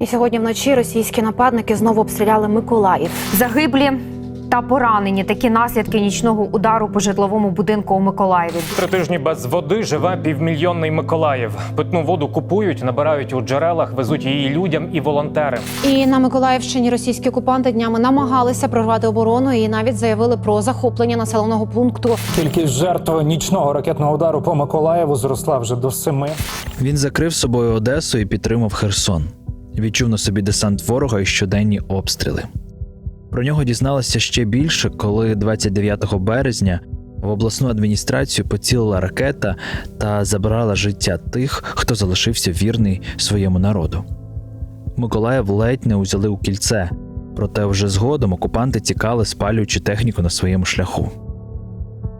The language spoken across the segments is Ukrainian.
І сьогодні вночі російські нападники знову обстріляли Миколаїв. Загиблі та поранені – такі наслідки нічного удару по житловому будинку у Миколаєві. 3 тижні без води живе півмільйонний Миколаїв. Питну воду купують, набирають у джерелах, везуть її людям і волонтери. І на Миколаївщині російські окупанти днями намагалися прорвати оборону і навіть заявили про захоплення населеного пункту. Кількість жертв нічного ракетного удару по Миколаєву зросла вже до 7. Він закрив собою Одесу і підтримав Херсон. Відчув на собі десант ворога і щоденні обстріли. Про нього дізналося ще більше, коли 29 березня в обласну адміністрацію поцілила ракета та забрала життя тих, хто залишився вірний своєму народу. Миколаїв ледь не узяли у кільце, проте вже згодом окупанти тікали, спалюючи техніку на своєму шляху.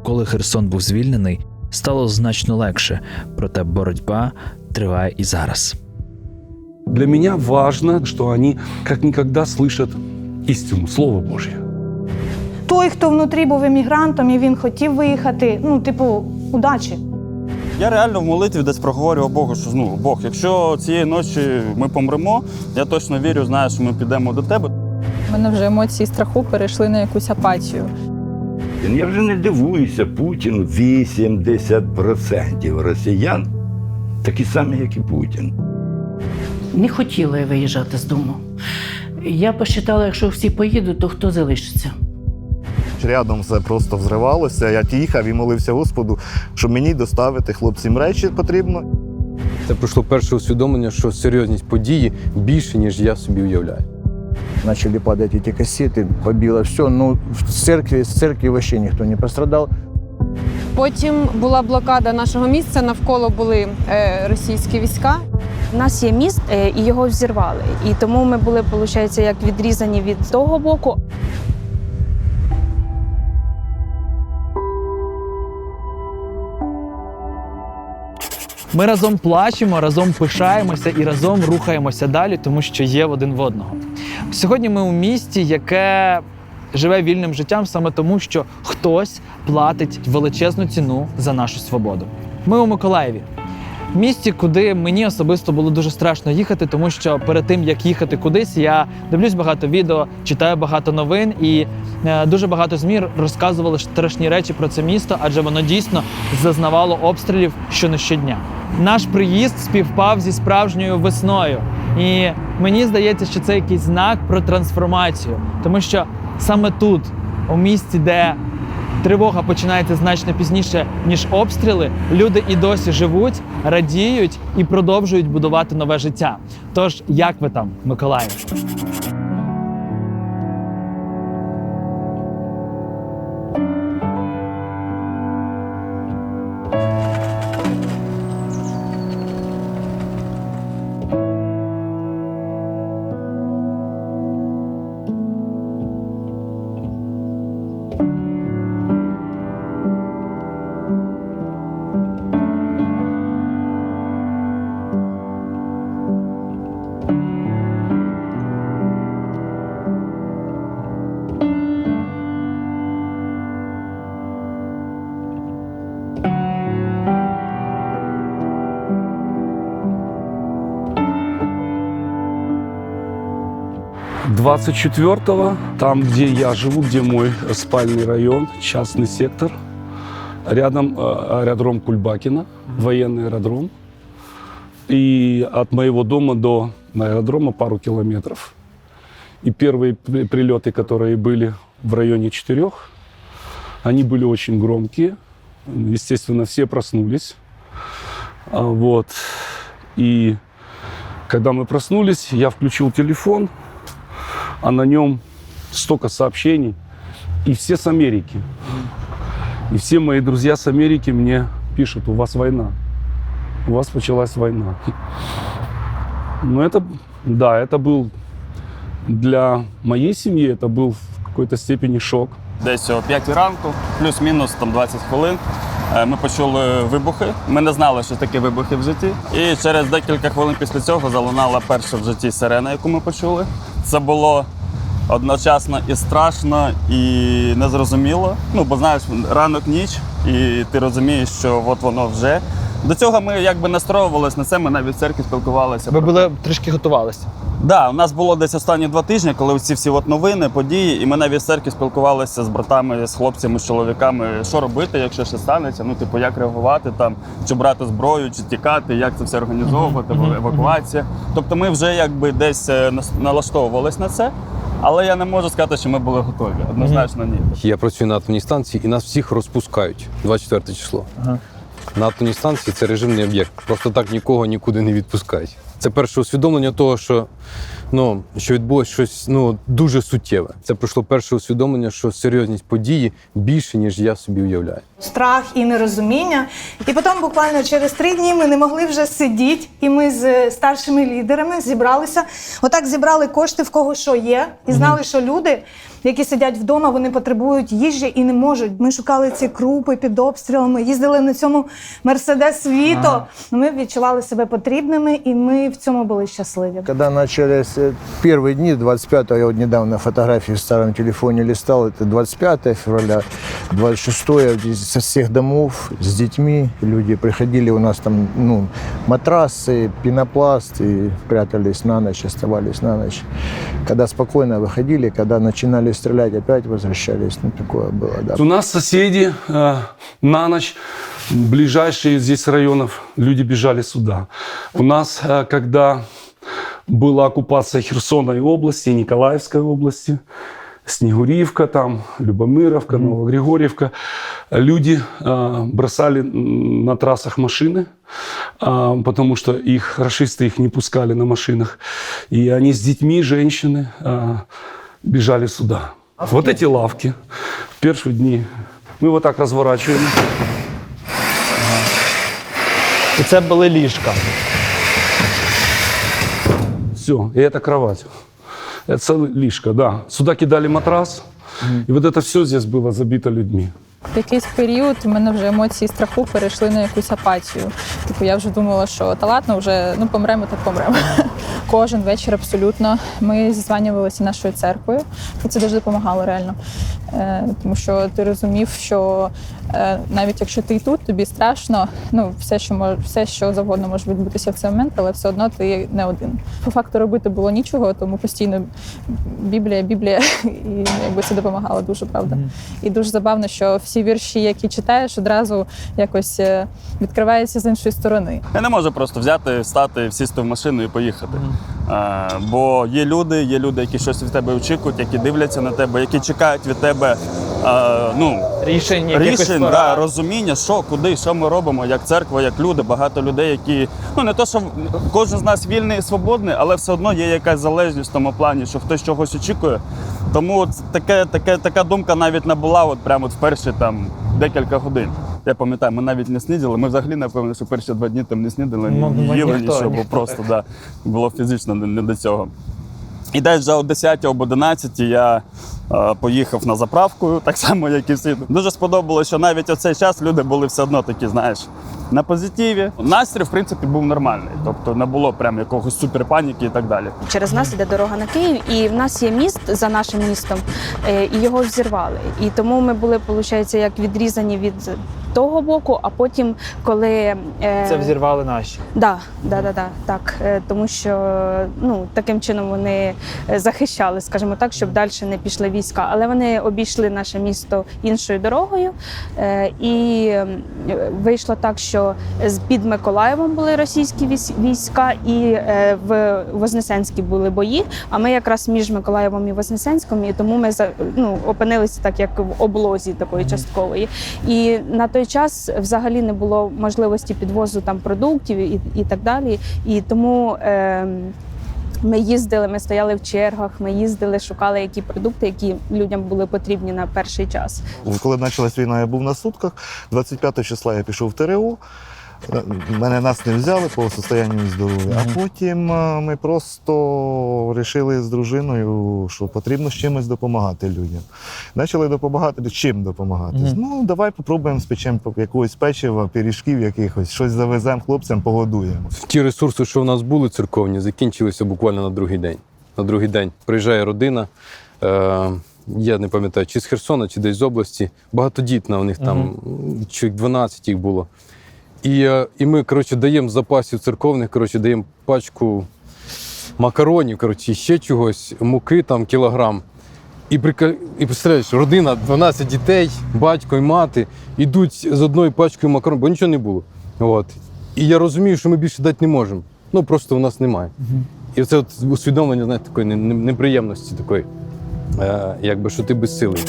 Коли Херсон був звільнений, стало значно легше, проте боротьба триває і зараз. Для меня важно, что они как никогда слышат істину, Слово Божє. Той, хто внутрі був емігрантом і він хотів виїхати, удачі. Я реально в молитві десь проговорював Богу, що Бог, якщо цієї ночі ми помремо, я точно вірю, знаю, що ми підемо до тебе. У мене вже емоції страху перейшли на якусь апатію. Я вже не дивуюся, Путін 80% росіян такі самі, як і Путін. Не хотіла я виїжджати з дому. Я посчитала, якщо всі поїдуть, то хто залишиться? Рядом все просто взривалося. Я їхав і молився Господу, щоб мені доставити хлопцям речі потрібно. Це прийшло перше усвідомлення, що серйозність події більше, ніж я собі уявляю. Почали падати ці касети, побило все. З церкви взагалі ніхто не пострадав. Потім була блокада нашого місця, навколо були російські війська. У нас є міст, і його взірвали. І тому ми були, виходить, як відрізані від того боку. Ми разом плачемо, разом пишаємося і разом рухаємося далі, тому що є один в одного. Сьогодні ми у місті, яке живе вільним життям саме тому, що хтось платить величезну ціну за нашу свободу. Ми у Миколаєві. Місті, куди мені особисто було дуже страшно їхати, тому що перед тим, як їхати кудись, я дивлюсь багато відео, читаю багато новин, і дуже багато ЗМІ розказували страшні речі про це місто, адже воно дійсно зазнавало обстрілів щодня. Наш приїзд співпав зі справжньою весною, і мені здається, що це якийсь знак про трансформацію, тому що саме тут, у місті, де тривога починається значно пізніше, ніж обстріли, люди і досі живуть, радіють і продовжують будувати нове життя. Тож, як ви там, Миколаїв? — 24-го, там, где я живу, где мой спальный район, частный сектор, рядом аэродром Кульбакина, военный аэродром. И от моего дома до аэродрома пару километров. И первые прилеты, которые были в районе 4, они были очень громкие. Естественно, все проснулись. Вот. И когда мы проснулись, я включил телефон, а на нем столько сообщений, и все с Америки. И все мои друзья с Америки мне пишут: у вас война, у вас началась война. Но это был для моей семьи, это был в какой-то степени шок. Десь о 5 ранку, плюс-мінус 20 хвилин, ми почули вибухи. Ми не знали, що таке вибухи в житті. І через декілька хвилин після цього залунала перша в житті сирена, яку ми почули. Це було одночасно і страшно, і незрозуміло. Бо знаєш, ранок, ніч, і ти розумієш, що от воно вже До цього ми якби настроювалися на це, ми навіть в церкві спілкувалися. Ви були трішки готувалися? Так, да, у нас було десь останні 2 тижні, коли ці всі новини, події, і ми навіть в церкві спілкувалися з братами, з хлопцями, з чоловіками, що робити, якщо щось станеться, ну, типу, як реагувати, там, чи брати зброю, чи тікати, як це все організовувати, евакуація. Тобто ми вже якби десь налаштовувалися на це, але я не можу сказати, що ми були готові. Однозначно ні. Я працюю на атомній станції і нас всіх розпускають 24 число. На атомній станції це режимний об'єкт. Просто так нікого нікуди не відпускають. Це перше усвідомлення того, що відбулося щось дуже суттєве. Це пройшло перше усвідомлення, що серйозність події більше, ніж я собі уявляю. Страх і нерозуміння. І потім буквально через 3 дні ми не могли вже сидіти, і ми з старшими лідерами зібралися. Отак зібрали кошти, в кого що є, і знали, що люди, які сидять вдома, вони потребують їжі і не можуть. Ми шукали ці крупи під обстрілами, їздили на цьому Мерседес Віто. Ми відчували себе потрібними, і ми в цьому були щасливі. Когда начались первые дни, 25-го, я вот недавно фотографии в старом телефоне листал, это 25 февраля, 26-го, со всех домов, с детьми люди приходили, у нас там матрасы, пенопласт, и прятались на ночь, оставались на ночь. Когда спокойно выходили, когда начинали стрелять, опять возвращались, такое было, да. У нас соседи на ночь, ближайшие здесь районов, люди бежали сюда. У нас, когда была оккупация Херсона и области, и Николаевской области, Снегурівка, там, Любомировка, Новогригорьевка, люди бросали на трассах машины, потому что рашисты их не пускали на машинах. И они с детьми, женщины, бежали сюда. Вот эти лавки в первые дни мы вот так разворачиваем. І це були ліжка. Все, и это кровать. Это лишка, да. Сюда кидали матрас, и вот это все здесь было забито людьми. В якийсь період у мене вже емоції страху перейшли на якусь апатію. Типу, я вже думала, що та ладно, вже помремо, так помремо. Кожен вечір абсолютно. Ми зізванювалися нашою церквою, і це дуже допомагало реально. Тому що ти розумів, що навіть якщо ти і тут, тобі страшно, все, що завгодно може відбутися в цей момент, але все одно ти не один. По факту робити було нічого, тому постійно Біблія, і якби це допомагало дуже, правда. І дуже забавно, що всі вірші, які читаєш, одразу якось відкриваються з іншої сторони. Я не можу просто взяти, встати, сісти в машину і поїхати. Бо є люди, які щось від тебе очікують, які дивляться на тебе, які чекають від тебе рішень, розуміння, що, куди, що ми робимо, як церква, як люди, багато людей, які, не то, що кожен з нас вільний і свободний, але все одно є якась залежність в тому плані, що хтось чогось очікує. Тому така думка навіть не була прямо в перші декілька годин. Я пам'ятаю, ми навіть не снідали, ми взагалі, напевно, що перші 2 дні там не снідали, не їли нічого, бо просто було фізично не до цього. І десь вже о 10 або 11 я поїхав на заправку, так само, як і всі. Дуже сподобалося, що навіть у цей час люди були все одно такі, на позитиві. Настрій, в принципі, був нормальний, тобто не було прям якогось суперпаніки і так далі. Через нас іде дорога на Київ, і в нас є міст за нашим містом, і його взірвали. І тому ми були, виходить, як відрізані від того боку, а потім, коли... Це взірвали наші? Так. Тому що таким чином вони захищали, скажімо так, щоб далі не пішли війська. Але вони обійшли наше місто іншою дорогою. І вийшло так, що під Миколаєвом були російські війська і в Вознесенській були бої, а ми якраз між Миколаєвом і Вознесенськом, і тому ми опинилися так, як в облозі такої часткової. І на той час взагалі не було можливості підвозу продуктів і так далі. І тому ми їздили, ми стояли в чергах, ми їздили, шукали які продукти, які людям були потрібні на перший час. Коли почалась війна, я був на сутках. 25 числа я пішов в ТРО. Нас не взяли по стані здоров'я. А потім ми просто вирішили з дружиною, що потрібно з чимось допомагати людям. Почали допомагати, чим допомагати. Давай попробуємо спечемо якогось печива, пиріжків якихось, щось завеземо хлопцям, погодуємо. Ті ресурси, що в нас були церковні, закінчилися буквально на другий день. На другий день приїжджає родина, я не пам'ятаю, чи з Херсона, чи десь з області, багатодітна, у них там чоловік 12 їх було. І ми, коротше, даємо з запасів церковних, коротше, даємо пачку макаронів, коротше, ще чогось, муки там кілограм. І представляєш, родина, 12 дітей, батько і мати, йдуть з одною пачкою макарон, бо нічого не було. От. І я розумію, що ми більше дати не можемо. Ну, просто у нас немає. І це от усвідомлення, знаєте, такої неприємності, такої, якби, що ти безсилий.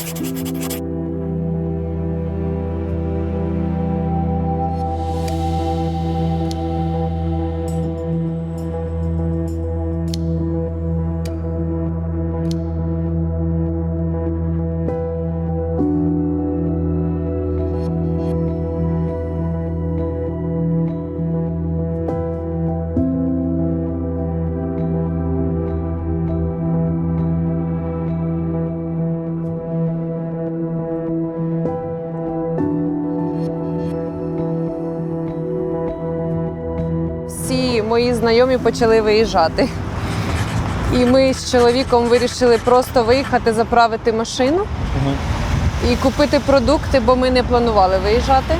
Всі мої знайомі почали виїжджати. І ми з чоловіком вирішили просто виїхати, заправити машину і купити продукти, бо ми не планували виїжджати.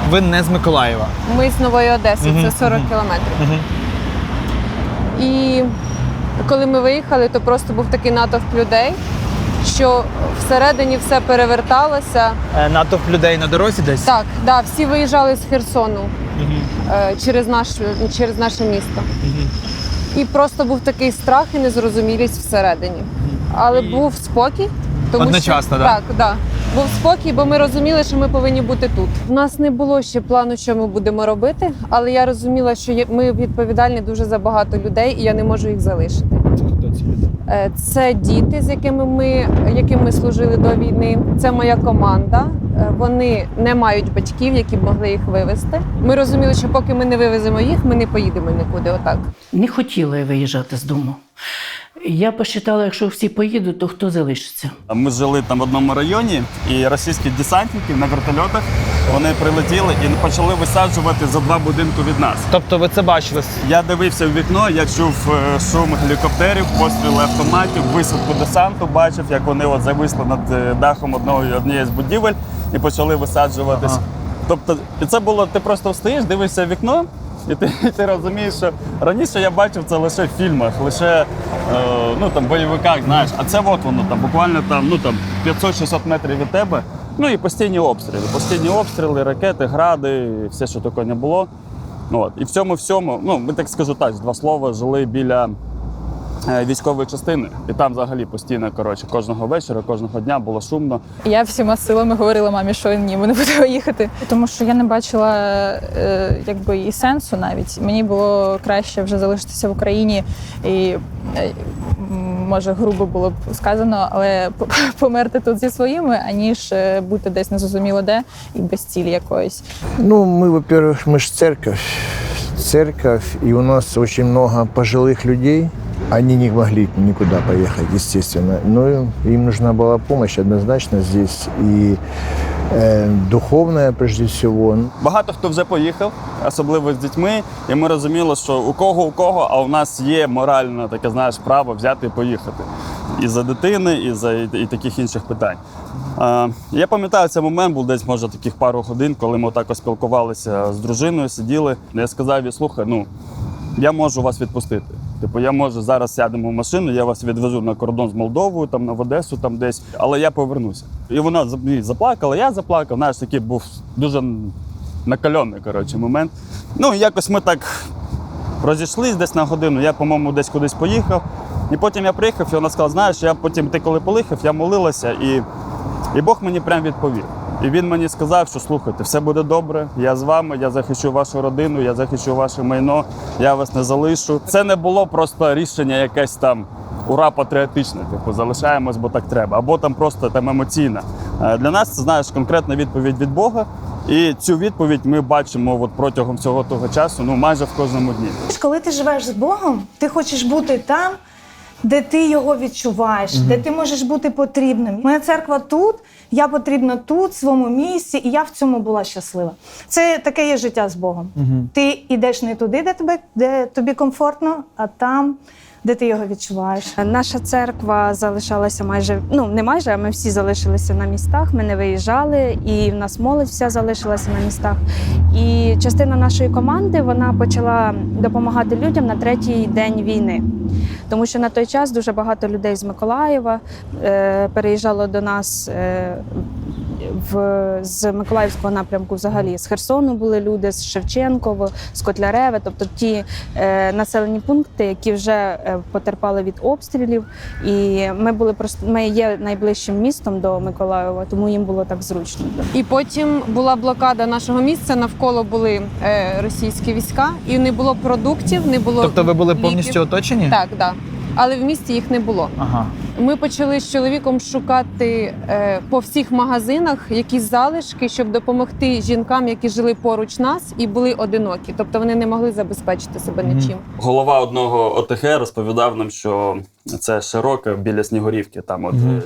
Ви не з Миколаєва? Ми з Нової Одеси, це 40 кілометрів. І коли ми виїхали, то просто був такий натовп людей, що всередині все переверталося. Натовп людей на дорозі десь? Так, да, всі виїжджали з Херсону через наше місто. І просто був такий страх і незрозумілість всередині. Але був спокій. Тому одночасно, що, так? Так. Був спокій, бо ми розуміли, що ми повинні бути тут. У нас не було ще плану, що ми будемо робити, але я розуміла, що ми відповідальні дуже за багато людей, і я не можу їх залишити. Це діти, з яким ми служили до війни. Це моя команда. Вони не мають батьків, які б могли їх вивезти. Ми розуміли, що поки ми не вивеземо їх, ми не поїдемо нікуди. Отак. Не хотіла я виїжджати з дому. Я посчитала, якщо всі поїдуть, то хто залишиться? Ми жили там в одному районі, і російські десантники на вертольотах, вони прилетіли і почали висаджувати за 2 будинки від нас. Тобто ви це бачили? Я дивився в вікно, я чув шум гелікоптерів, постріли автоматів, висадку десанту, бачив, як вони от зависли над дахом однієї з будівель і почали висаджуватись. Тобто, і це було, ти просто встаєш, дивишся в вікно, і ти розумієш, що раніше я бачив це лише в фільмах, лише в бойовиках, знаєш. А це от воно, буквально 500-600 метрів від тебе. Ну і постійні обстріли, ракети, гради, все, що таке не було. От. І в цьому всьому, ми так скажу так, 2 слова, жили біля військової частини. І там взагалі постійно, кожного вечора, кожного дня було шумно. Я всіма силами говорила мамі, що ні, ми не будемо їхати. Тому що я не бачила і сенсу навіть. Мені було краще вже залишитися в Україні і, може, грубо було б сказано, але померти тут зі своїми, аніж бути десь незрозуміло де і без цілі якоїсь. Мы, во-первых, мы же церковь, и у нас очень много пожилых людей. Они не могли никуда поехать, естественно. Но им нужна была помощь однозначно здесь. И духовная, прежде всего. Багато хто вже поїхав, особливо з дітьми. І ми розуміли, що у кого, а у нас є моральне таке, право взяти і поїхати. І за дитини, і за таких інших питань. Я пам'ятаю, цей момент був десь, може, таких пару годин, коли ми отак спілкувалися з дружиною, сиділи. Я сказав їй, слухай, я можу вас відпустити. Я можу, зараз сядемо в машину, я вас відвезу на кордон з Молдовою, в Одесу десь, але я повернуся. І вона заплакала, я заплакав, такий був дуже накалений, момент. Якось ми так розійшлись десь на годину, я, по-моєму, десь кудись поїхав. І потім я приїхав, і вона сказала, ти коли поїхав, я молилася, і Бог мені прям відповів. І він мені сказав, що слухайте, все буде добре, я з вами, я захищу вашу родину, я захищу ваше майно, я вас не залишу. Це не було просто рішення якесь ура, патріотичне, залишаємось, бо так треба, або просто емоційне. Для нас це, конкретна відповідь від Бога. І цю відповідь ми бачимо протягом всього того часу, майже в кожному дні. Коли ти живеш з Богом, ти хочеш бути там, де ти його відчуваєш, де ти можеш бути потрібним. Моя церква тут, я потрібна тут, в своєму місці, і я в цьому була щаслива. Це таке є життя з Богом. Ти йдеш не туди, де тобі комфортно, а там, Де ти його відчуваєш? Наша церква залишалася майже, не майже, а ми всі залишилися на містах, ми не виїжджали, і в нас молодь вся залишилася на містах. І частина нашої команди, вона почала допомагати людям на 3-й день війни. Тому що на той час дуже багато людей з Миколаєва переїжджало до нас з Миколаївського напрямку, взагалі з Херсону були люди, з Шевченково, з Котляреве, тобто ті населені пункти, які вже потерпали від обстрілів. І ми є найближчим містом до Миколаєва, тому їм було так зручно. І потім була блокада нашого місця, навколо були російські війська, і не було продуктів, не було Тобто ви були ліків. повністю оточені? Так, так. Але в місті їх не було. Ага. Ми почали з чоловіком шукати по всіх магазинах якісь залишки, щоб допомогти жінкам, які жили поруч нас і були одинокі. Тобто вони не могли забезпечити себе нічим. Голова одного ОТГ розповідав нам, що це Широке біля Снігурівки,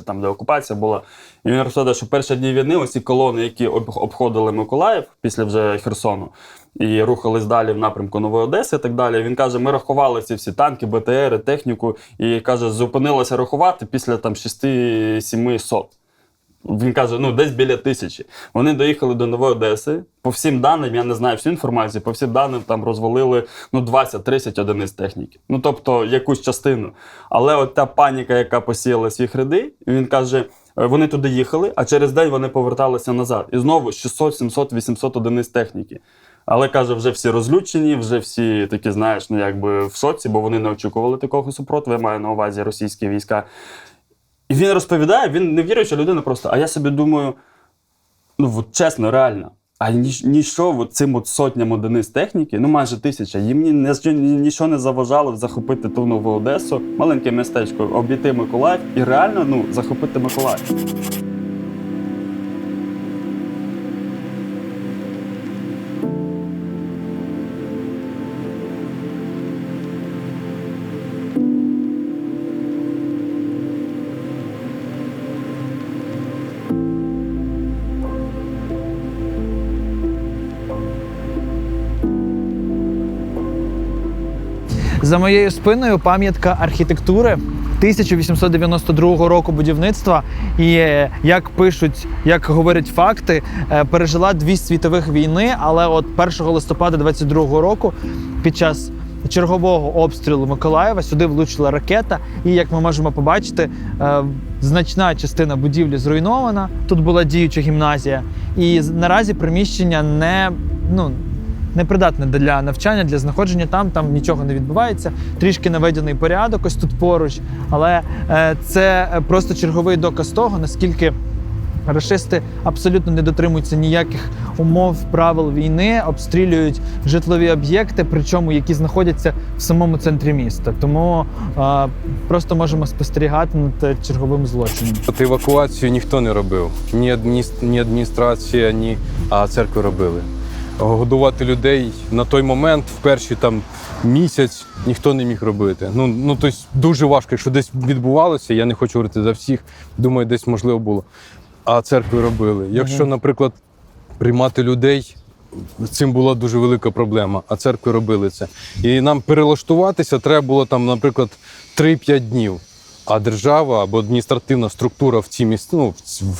там де окупація була. І він розповідав, що перші дні війни оці колони, які обходили Миколаїв після вже Херсону, і рухались далі в напрямку Нової Одеси і так далі. Він каже, ми рахували ці всі танки, БТРи, техніку, і каже, зупинилося рахувати після 6-700. Він каже, десь біля 1000. Вони доїхали до Нової Одеси. По всім даним, я не знаю всю інформацію, по всім даним там розвалили 20-30 одиниць техніки. Тобто якусь частину. Але от та паніка, яка посіяла свій ряди, він каже, вони туди їхали, а через день вони поверталися назад. І знову 600, 700, 800 одиниць техніки. Але, каже, вже всі розлючені, вже всі такі, в шоці, бо вони не очікували такого супротиву, я маю на увазі російські війська. І він розповідає, він не віруюча людина просто, а я собі думаю, чесно, реально, а нічого цим сотням одиниць техніки, майже 1000, їм нічого не заважало захопити ту Нову Одесу, маленьке містечко, обійти Миколаїв і реально, захопити Миколаїв. За моєю спиною пам'ятка архітектури 1892 року будівництва. І як говорять факти, пережила 2 світових війни, але от 1 листопада 22 року під час чергового обстрілу Миколаєва сюди влучила ракета. І, як ми можемо побачити, значна частина будівлі зруйнована. Тут була діюча гімназія. І наразі приміщення непридатне для навчання, для знаходження там нічого не відбувається. Трішки наведений порядок ось тут поруч, але це просто черговий доказ того, наскільки рашисти абсолютно не дотримуються ніяких умов, правил війни, обстрілюють житлові об'єкти, причому які знаходяться в самому центрі міста. Тому просто можемо спостерігати над черговим злочином. Евакуацію ніхто не робив. Ні адміністрація, а церкви робили. Годувати людей на той момент, в перший місяць, ніхто не міг робити. Тобто дуже важко, якщо десь відбувалося, я не хочу говорити за всіх, думаю, десь можливо було. А церкви робили. Якщо, наприклад, приймати людей, цим була дуже велика проблема, а церкви робили це. І нам перелаштуватися треба було, наприклад, 3-5 днів. А держава або адміністративна структура в цій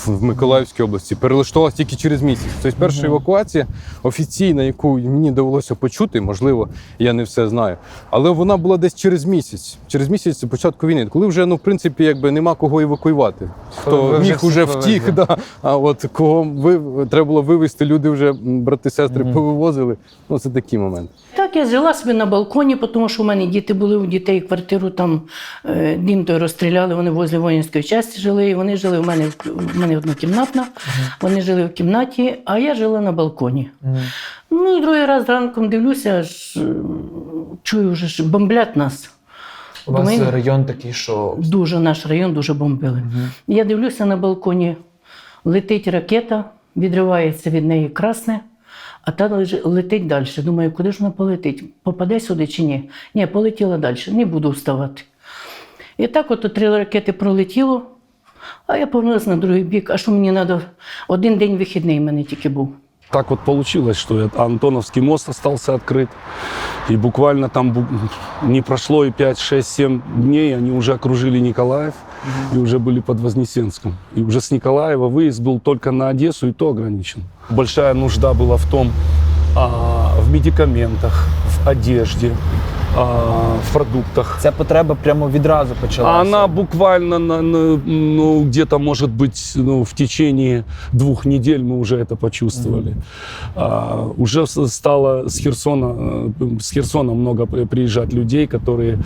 в Миколаївській області перелаштувалася тільки через місяць. Тобто перша евакуація офіційна, яку мені довелося почути, можливо, я не все знаю, але вона була десь через місяць. Через місяць початку війни, коли вже, в принципі, нема кого евакуювати. Хто міг уже втік, а от кого треба було вивезти, люди вже, брати-сестри, повивозили. Це такий момент. Так, я жила собі на балконі, тому що у мене діти були, у дітей квартиру дім той розстріляли, вони возле воїнської частини жили, і вони жили в мене однокімнатна, вони жили в кімнаті, а я жила на балконі. І другий раз ранком дивлюся, чую, вже бомблять нас. У вас район такий, що... Дуже, наш район дуже бомбили. Я дивлюся на балконі, летить ракета, відривається від неї красне, а та летить далі. Думаю, куди ж вона полетить? Попаде сюди чи ні? Ні, полетіла далі, не буду вставати. І так от 3 ракети пролетіло, а я повернулася на другий бік. А що мені треба? 1 день вихідний в мене тільки був. Так вот получилось, что Антоновский мост остался открыт. И буквально там не прошло и 5, 6, 7 дней, они уже окружили Николаев и уже были под Вознесенском. И уже с Николаева выезд был только на Одессу, и то ограничен. Большая нужда была в том, в медикаментах, в одежде, в продуктах. Ця потреба прямо відразу почалася. Она буквально, где-то, может быть, в течение 2 недель мы уже это почувствовали. Уже стало с Херсона много приезжать людей, которые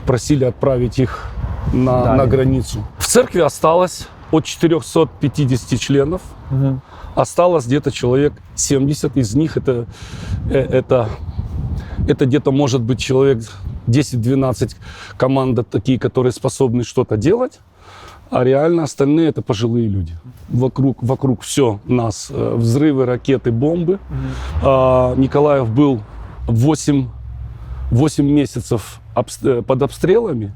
просили отправить их на границу. В церкви осталось от 450 членов. Осталось где-то человек 70, из них это где-то может быть человек 10-12 команд такие, которые способны что-то делать, а реально остальные это пожилые люди. Вокруг все нас, взрывы, ракеты, бомбы. Николаев был 8 месяцев под обстрелами.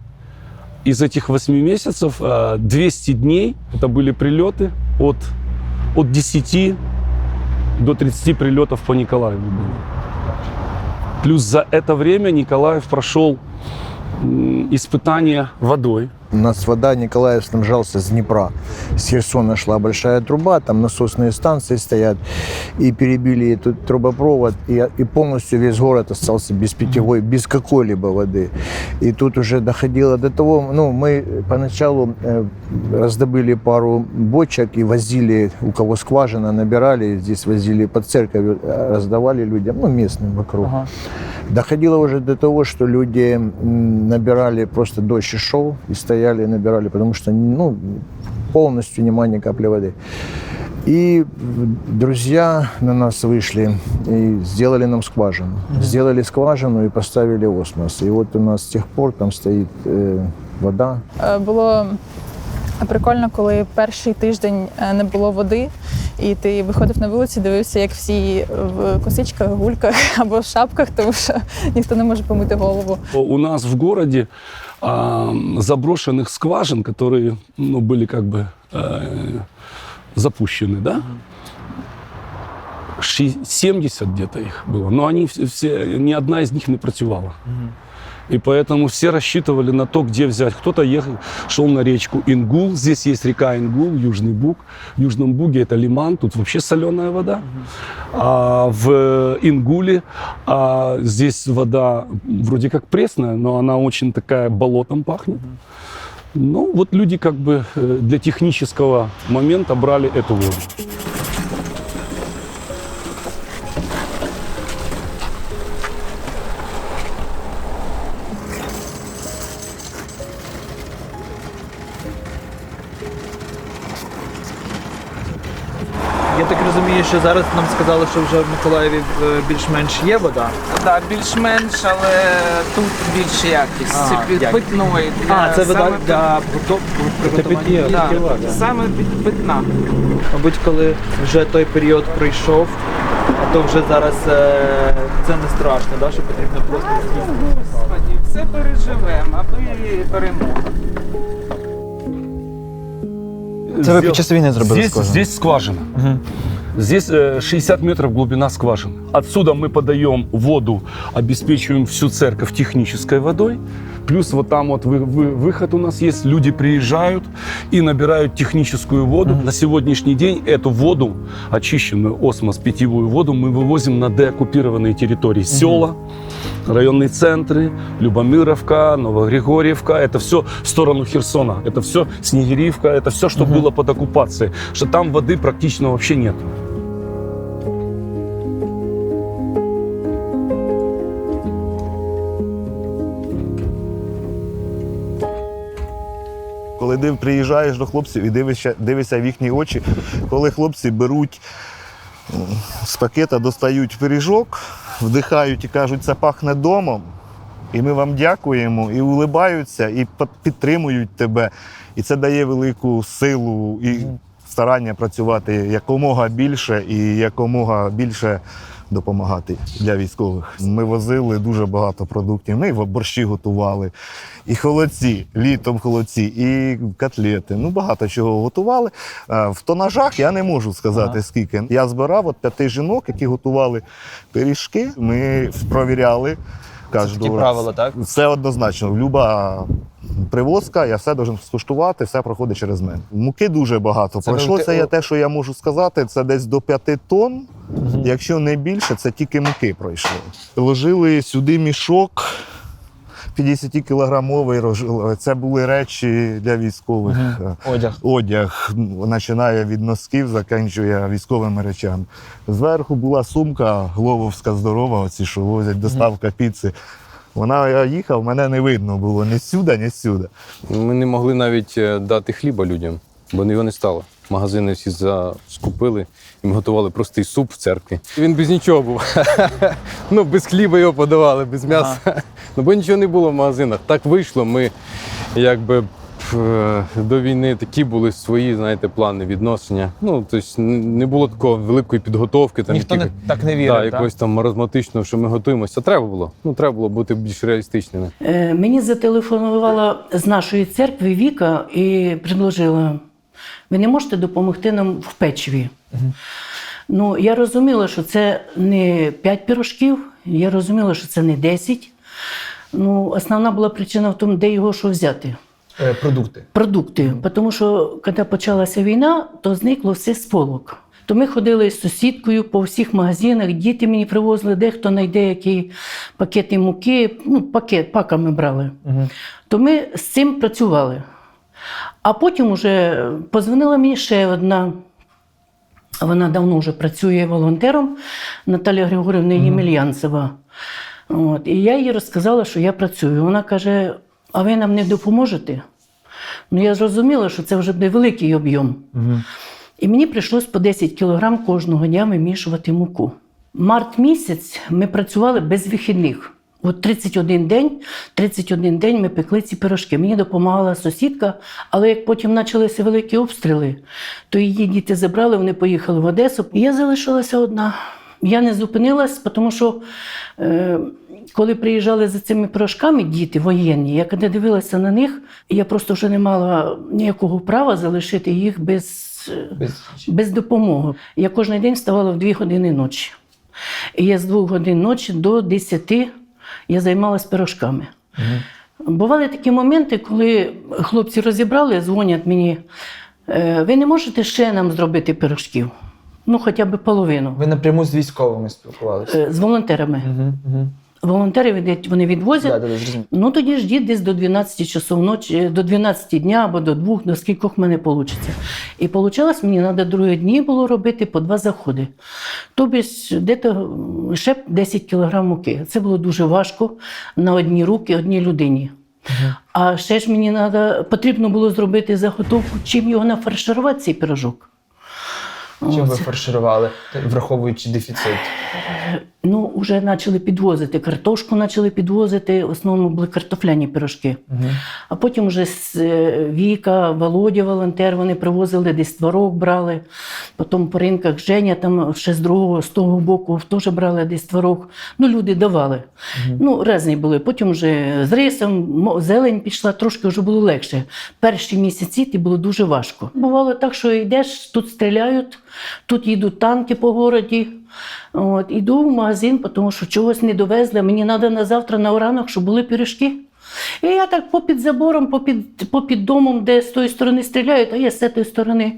Из этих 8 месяцев 200 дней это были прилеты от 10 до 30 прилетов по Николаеву было. Плюс за это время Николаев прошел испытание водой. У нас вода, Николаев снабжался с Днепра. С Херсона шла большая труба, там насосные станции стоят. И перебили этот трубопровод, и полностью весь город остался без питьевой, без какой-либо воды. И тут уже доходило до того, мы поначалу раздобыли пару бочек и возили, у кого скважина, набирали, здесь возили под церковь, раздавали людям, местным вокруг. Доходило уже до того, что люди набирали, просто дождь шел, и стояли, набирали, потому что полностью нема ни капли воды. И друзья на нас вышли и сделали нам скважину. Сделали скважину и поставили осмос. И вот у нас с тех пор там стоит вода. Було прикольно, коли перший тиждень не було води, і ти виходив на вулицю, дивився, як всі в косичках, гульках або в шапках, тому що ніхто не може помити голову. У нас в городе заброшенных скважин, которые были как бы запущены, да? 70 где-то их было, но они все, ни одна из них не працювала. И поэтому все рассчитывали на то, где взять. Кто-то шел на речку Ингул. Здесь есть река Ингул, Южный Буг. В Южном Буге это лиман, тут вообще соленая вода. А в Ингуле здесь вода вроде как пресная, но она очень такая болотом пахнет. Вот люди как бы для технического момента брали эту воду. Я так розумію, що зараз нам сказали, що вже в Миколаєві більш-менш є вода. Так, більш-менш, але тут більше якість. Це питної. Це вода для приготування. Саме питна. Мабуть, коли вже той період пройшов, то вже зараз це не страшно, да? Що потрібно просто Господи, все переживемо, аби перемогли. Це ви під час війни зробили скважину? Здесь скважина. Здесь 60 метров глубина скважины. Отсюда мы подаем воду, обеспечиваем всю церковь технической водой. Плюс вот там вот выход у нас есть. Люди приезжают и набирают техническую воду. На сегодняшний день эту воду, очищенную осмос, питьевую воду, мы вывозим на деоккупированные территории. Села, районные центры, Любомировка, Новогригорьевка. Это все в сторону Херсона. Это все Снегиревка. Это все, что было под оккупацией. Что там воды практически вообще нет. Коли приїжджаєш до хлопців і дивишся в їхні очі, коли хлопці беруть з пакета, достають пиріжок, вдихають і кажуть, це пахне домом, і ми вам дякуємо, і улибаються, і підтримують тебе. І це дає велику силу і старання працювати якомога більше і якомога більше допомагати для військових. Ми возили дуже багато продуктів. Ми борщі готували, і холодці, літом холодці, і котлети. Ну, багато чого готували. В тонажах я не можу сказати, скільки. Я збирав от 5 жінок, які готували пиріжки. Ми провіряли кожного такі правила, так? Все однозначно. Люба привозка, я все должен скуштувати, все проходить через мене. Муки дуже багато. Пройшло це я те, що я можу сказати, це десь до 5 тонн. Якщо не більше, це тільки муки пройшло. Ложили сюди мішок 50-кілограмовий. Це були речі для військових. Одяг. Починає від носків, закінчує військовими речами. Зверху була сумка глобовська здорова, оці, що возять, доставка піци. Я їхав, мене не видно було ні сюди, ні сюди. Ми не могли навіть дати хліба людям, бо його не стало. Магазини всі скупили, і ми готували простий суп в церкві. Він без нічого був. Ну, без хліба його подавали, без м'яса. Ну, бо нічого не було в магазинах. Так вийшло, ми якби до війни такі були свої, знаєте, плани, відношення. Ну, тобто не було такої великої підготовки. Там, Ніхто так не вірив, так? Якось там маразматичного, що ми готуємося. Треба було. Ну, треба було бути більш реалістичними. Мені зателефонувала з нашої церкви Віка і предложила: ви не можете допомогти нам в печиві? Ну, я розуміла, що це не 5 пирожків, я розуміла, що це не 10. Ну, основна була причина в тому, де його що взяти. Продукти. Тому що, коли почалася війна, то зникло все з полок. То ми ходили з сусідкою по всіх магазинах, діти мені привозили, дехто знайде які пакети муки, ну, паками брали. То ми з цим працювали. А потім вже подзвонила мені ще одна, вона давно вже працює волонтером, Наталя Григорівна Ємельянцева. От. І я їй розказала, що я працюю. Вона каже: а ви нам не допоможете? Ну, я зрозуміла, що це вже буде великий об'єм. І мені прийшлось по 10 кілограм кожного дня вимішувати муку. Март місяць ми працювали без вихідних. От 31 день ми пекли ці пирожки. Мені допомагала сусідка, але як потім почалися великі обстріли, то її діти забрали, вони поїхали в Одесу. І я залишилася одна. Я не зупинилась, тому що коли приїжджали за цими пирожками діти воєнні, я коли дивилася на них, я просто вже не мала ніякого права залишити їх без допомоги. Я кожен день вставала в 2 години ночі. І я з 2 годин ночі до 10 я займалась пирожками. Бували такі моменти, коли хлопці розібрали, дзвонять мені: ви не можете ще нам зробити пирожків? Ну, хоча б половину. Ви напряму з військовими спілкувалися? З волонтерами. Волонтери, вони відвозять. Ну, тоді ждіть десь до 12 часов ночі, до 12 дня або до 2, до скількох в мене вийде. І вийшло, мені треба 2 дні було робити по 2 заходи. Тобто, десь ще 10 кілограм муки. Це було дуже важко на одні руки, одній людині. А ще ж мені потрібно було зробити заготовку, чим його нафарширувати, цей пирожок. Чим ви фарширували, враховуючи дефіцит? Ну, вже почали підвозити, картошку почали підвозити, в основному були картопляні пирожки. А потім вже Віка, Володя, волонтер, вони привозили, десь творог брали. Потім по ринках Женя, там ще з того боку теж брали десь творог. Ну, люди давали. Ну, різні були. Потім вже з рисом, зелень пішла, трошки вже було легше. Перші місяці це було дуже важко. Бувало так, що йдеш, тут стріляють, тут їдуть танки по городі. От, іду в магазин, тому що чогось не довезли. Мені треба на завтра, на ранок, щоб були пиріжки. І я так попід забором, попід домом, де з тої сторони стріляють, а я з цієї сторони.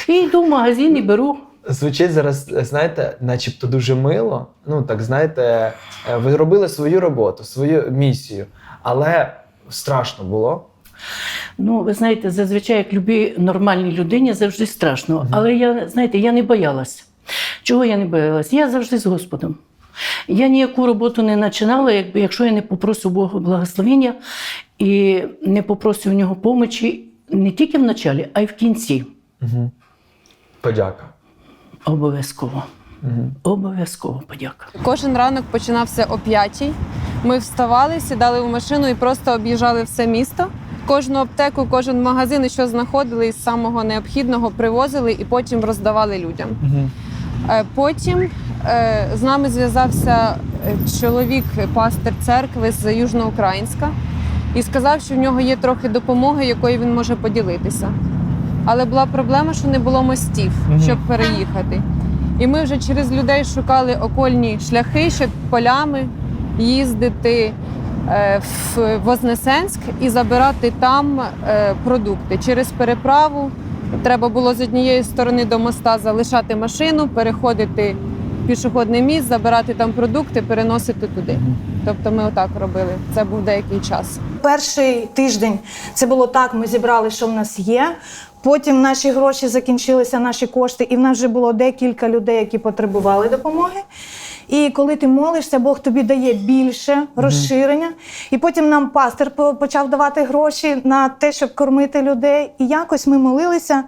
І йду в магазин і беру. Звучить зараз, знаєте, начебто дуже мило. Ну, так, знаєте, ви робили свою роботу, свою місію, але страшно було. Ну, ви знаєте, зазвичай, як любій нормальній людині, завжди страшно. Але я не боялась. Чого я не боялась? Я завжди з Господом. Я ніяку роботу не починала, якщо я не попросив Бога благословення і не попросив у нього помочі не тільки в началі, а й в кінці. Подяка. Обов'язково. Обов'язково подяка. Кожен ранок починався о 5-й. Ми вставали, сідали в машину і просто об'їжджали все місто. Кожну аптеку, кожен магазин, що знаходили із самого необхідного, привозили і потім роздавали людям. Потім з нами зв'язався чоловік, пастир церкви з Южноукраїнська, і сказав, що в нього є трохи допомоги, якою він може поділитися. Але була проблема, що не було мостів, щоб переїхати. І ми вже через людей шукали окольні шляхи, щоб полями їздити в Вознесенськ і забирати там продукти. Через переправу треба було з однієї сторони до моста залишати машину, переходити пішохідний міст, забирати там продукти, переносити туди. Тобто ми отак робили. Це був деякий час. Перший тиждень це було так, ми зібрали, що в нас є. Потім наші гроші закінчилися, наші кошти, і в нас вже було декілька людей, які потребували допомоги. І коли ти молишся, Бог тобі дає більше розширення. І потім нам пастир почав давати гроші на те, щоб кормити людей. І якось ми молилися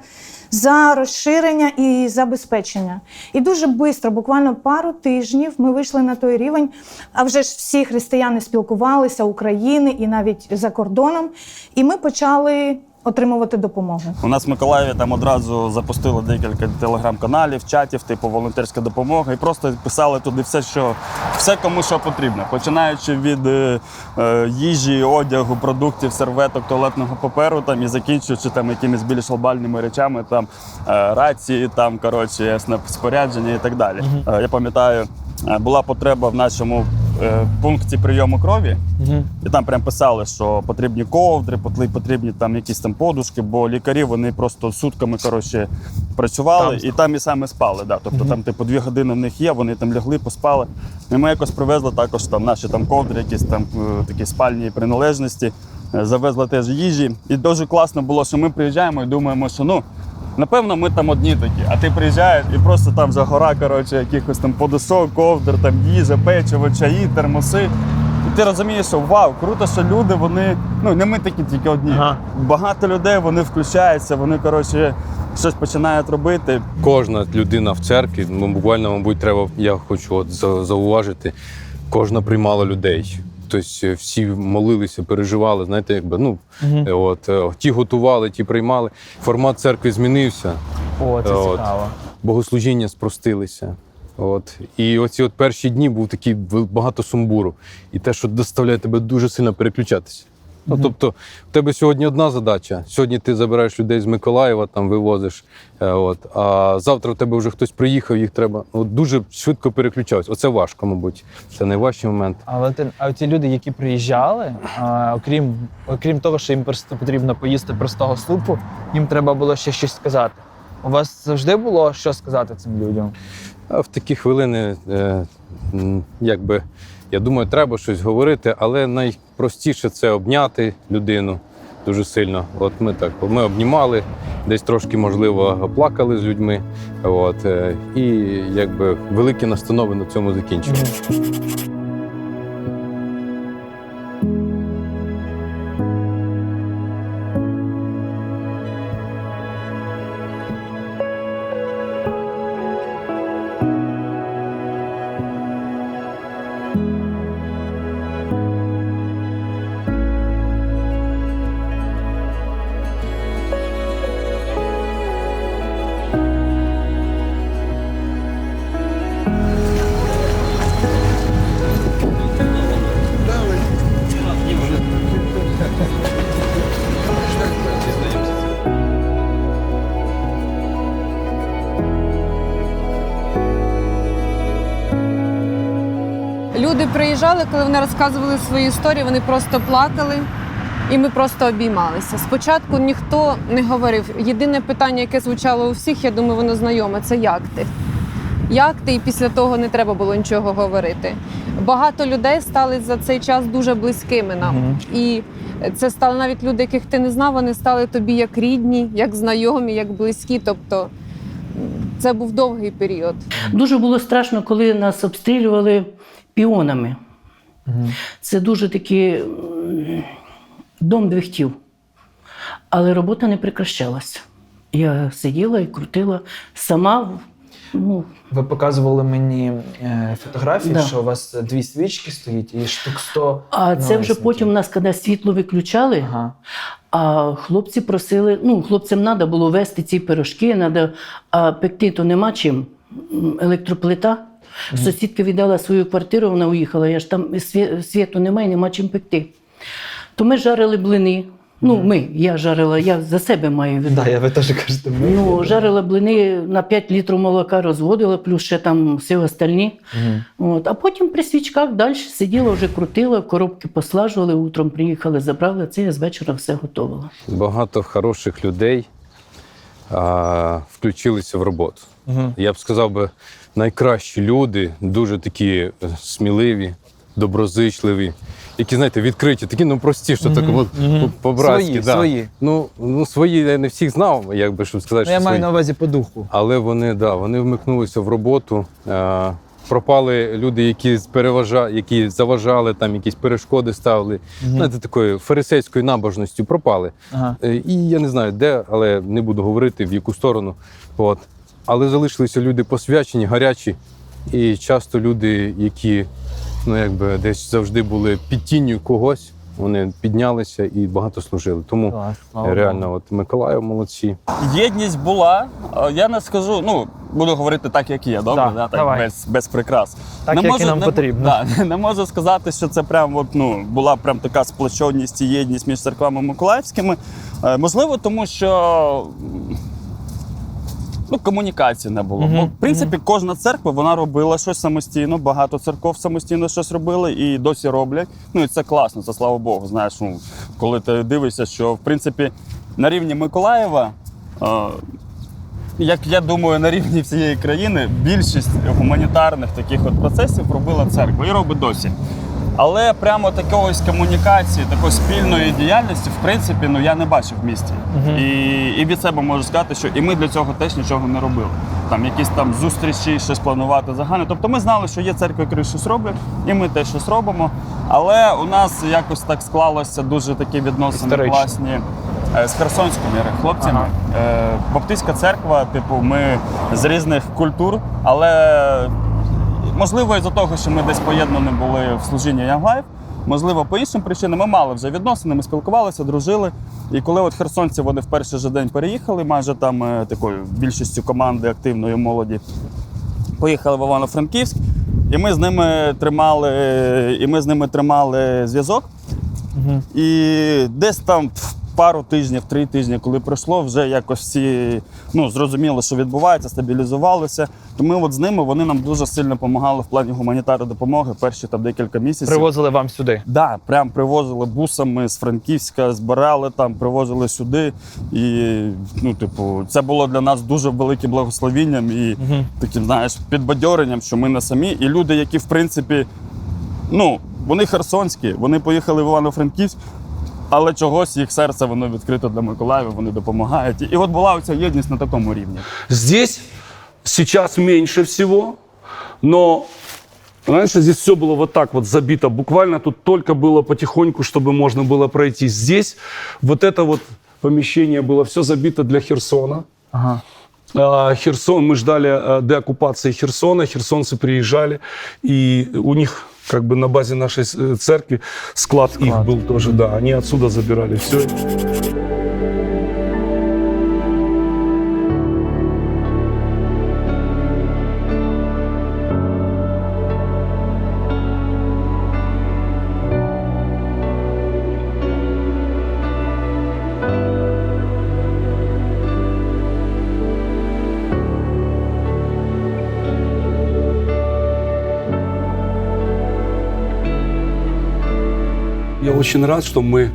за розширення і забезпечення. І дуже швидко, буквально пару тижнів, ми вийшли на той рівень. А вже ж всі християни спілкувалися, України і навіть за кордоном. І ми почали отримувати допомогу. У нас в Миколаєві там одразу запустили декілька телеграм-каналів, чатів, типу волонтерська допомога, і просто писали туди все кому що потрібно. Починаючи від їжі, одягу, продуктів, серветок, туалетного паперу, там, і закінчуючи там якимись більш глобальними речами, там, рації, там, коротше, спорядження і так далі. Я пам'ятаю, була потреба в нашому пункті прийому крові, і там прям писали, що потрібні ковдри, потрібні там якісь там подушки, бо лікарі, вони просто сутками, коротше, працювали і там і саме спали. Да. Тобто там типу 2 години в них є, вони там лягли, поспали. І ми якось привезли також там наші там ковдри, якісь там такі спальні приналежності, завезли теж їжі. І дуже класно було, що ми приїжджаємо і думаємо, що напевно, ми там одні такі, а ти приїжджаєш і просто там вже гора, коротше, якихось там подушок, ковдр, там їжа, печиво, чаї, термоси. І ти розумієш, що вау, круто, що люди, вони, не ми такі тільки одні. Багато людей, вони включаються, вони, коротше, щось починають робити. Кожна людина в церкві, буквально, мабуть, я хочу зауважити, кожна приймала людей. Тобто всі молилися, переживали, знаєте, якби, ті готували, ті приймали. Формат церкви змінився. О, це цікаво. Богослужіння спростилися. І оці перші дні був такий багато сумбуру. І те, що доставляє тебе дуже сильно переключатися. Тобто, в тебе сьогодні одна задача. Сьогодні ти забираєш людей з Миколаєва, там вивозиш, а завтра в тебе вже хтось приїхав, їх треба дуже швидко переключатися. Оце важко, мабуть. Це найважчий момент. А ті люди, які приїжджали, окрім того, що їм просто потрібно поїсти простого супу, їм треба було ще щось сказати. У вас завжди було що сказати цим людям? В такі хвилини, я думаю, треба щось говорити, але найпростіше – це обняти людину дуже сильно. Ми обнімали, десь трошки, можливо, плакали з людьми. І великі настанови на цьому закінчили. Люди приїжджали, коли вони розказували свої історії, вони просто плакали і ми просто обіймалися. Спочатку ніхто не говорив. Єдине питання, яке звучало у всіх, я думаю, воно знайоме, це як ти? Як ти? І після того не треба було нічого говорити. Багато людей стали за цей час дуже близькими нам. І це стали навіть люди, яких ти не знав, вони стали тобі як рідні, як знайомі, як близькі. Тобто це був довгий період. Дуже було страшно, коли нас обстрілювали піонами. Це дуже такий дом двигтів. Але робота не прекращалася. Я сиділа і крутила сама. Ви показували мені фотографії, що у вас 2 свічки стоїть і штук 100. А це вже потім у нас, коли світло виключали, а хлопці просили, хлопцям треба було вести ці пирожки, а пекти то нема чим, електроплита. Сусідка віддала свою квартиру, вона уїхала, я ж там світу немає, нема чим пекти. То ми жарили блини. Ну, я жарила, я за себе маю віду. Да, ви теж кажете. Ну, жарила блини, на 5 літрів молока розводила, плюс ще там все остальні. От. А потім при свічках далі сиділа, вже крутила, коробки послажували, утром приїхали, забрали, це я з вечора все готувала. Багато хороших людей включилися в роботу. Я б сказав би, найкращі люди, дуже такі сміливі, доброзичливі, які, знаєте, відкриті, такі, ну, прості, що так по-братськи. Свої. Свої я не всіх знав, якби, щоб сказати, що Я маю свої. на увазі по духу. Але вони вмикнулися в роботу. Пропали люди, які заважали, там якісь перешкоди ставили. Знаєте, такою фарисейською набожністю пропали. І я не знаю де, але не буду говорити, в яку сторону. От. Але залишилися люди посвячені, гарячі. І часто люди, які десь завжди були під тінню когось, вони піднялися і багато служили. Тому реально, Миколаїв молодці. Єдність була, я не скажу, буду говорити так, як є, добре? Так, без прикрас. Так, як і нам потрібно. Не можу сказати, що це прям, була прям така сплоченість і єдність між церквами миколаївськими. Можливо, тому що комунікації не було. Бо, в принципі, кожна церква, вона робила щось самостійно, багато церков самостійно щось робили і досі роблять. І це класно, це слава Богу. Знаєш, коли ти дивишся, що, в принципі, на рівні Миколаєва, як я думаю, на рівні всієї країни, більшість гуманітарних таких процесів робила церква і робить досі. Але прямо такої комунікації, такої спільної діяльності, в принципі, я не бачив в місті. І від себе можу сказати, що і ми для цього теж нічого не робили. Там якісь там зустрічі, щось планувати загально. Тобто ми знали, що є церкви, які щось роблять, і ми теж щось робимо. Але у нас якось так склалося дуже такі відносини класні з херсонськими хлопцями. Баптистська церква, ми з різних культур, але можливо, із-за того, що ми десь поєднані були в служінні Young Life, можливо, по іншим причинам, ми мали вже відносини, ми спілкувалися, дружили. І коли херсонці, вони в перший же день переїхали, майже там такою більшістю команди активної молоді, поїхали в Івано-Франківськ, і ми з ними тримали зв'язок. І десь там пару тижнів, 3 тижні, коли пройшло, вже якось всі зрозуміли, що відбувається, стабілізувалися. То ми з ними, вони нам дуже сильно допомагали в плані гуманітарної допомоги перші декілька місяців. Привозили вам сюди? Так, да, прям привозили бусами з Франківська, збирали там, привозили сюди. І, це було для нас дуже великим благословінням і таким, підбадьоренням, що ми не самі. І люди, які, в принципі, вони херсонські, вони поїхали в Івано-Франківськ, але чогось їх серце, воно відкрито для Миколаєва, вони допомагають. І була оця єдність на такому рівні. Здесь сейчас меньше всего, но раньше здесь все было вот так забито. Буквально тут только было потихоньку, чтобы можно было пройти. Здесь это помещение было все забито для Херсона. Херсон, мы ждали деоккупации Херсона, херсонцы приезжали, и у них на базе нашей церкви склад их был тоже, да, они отсюда забирали все. Я очень рад, что мы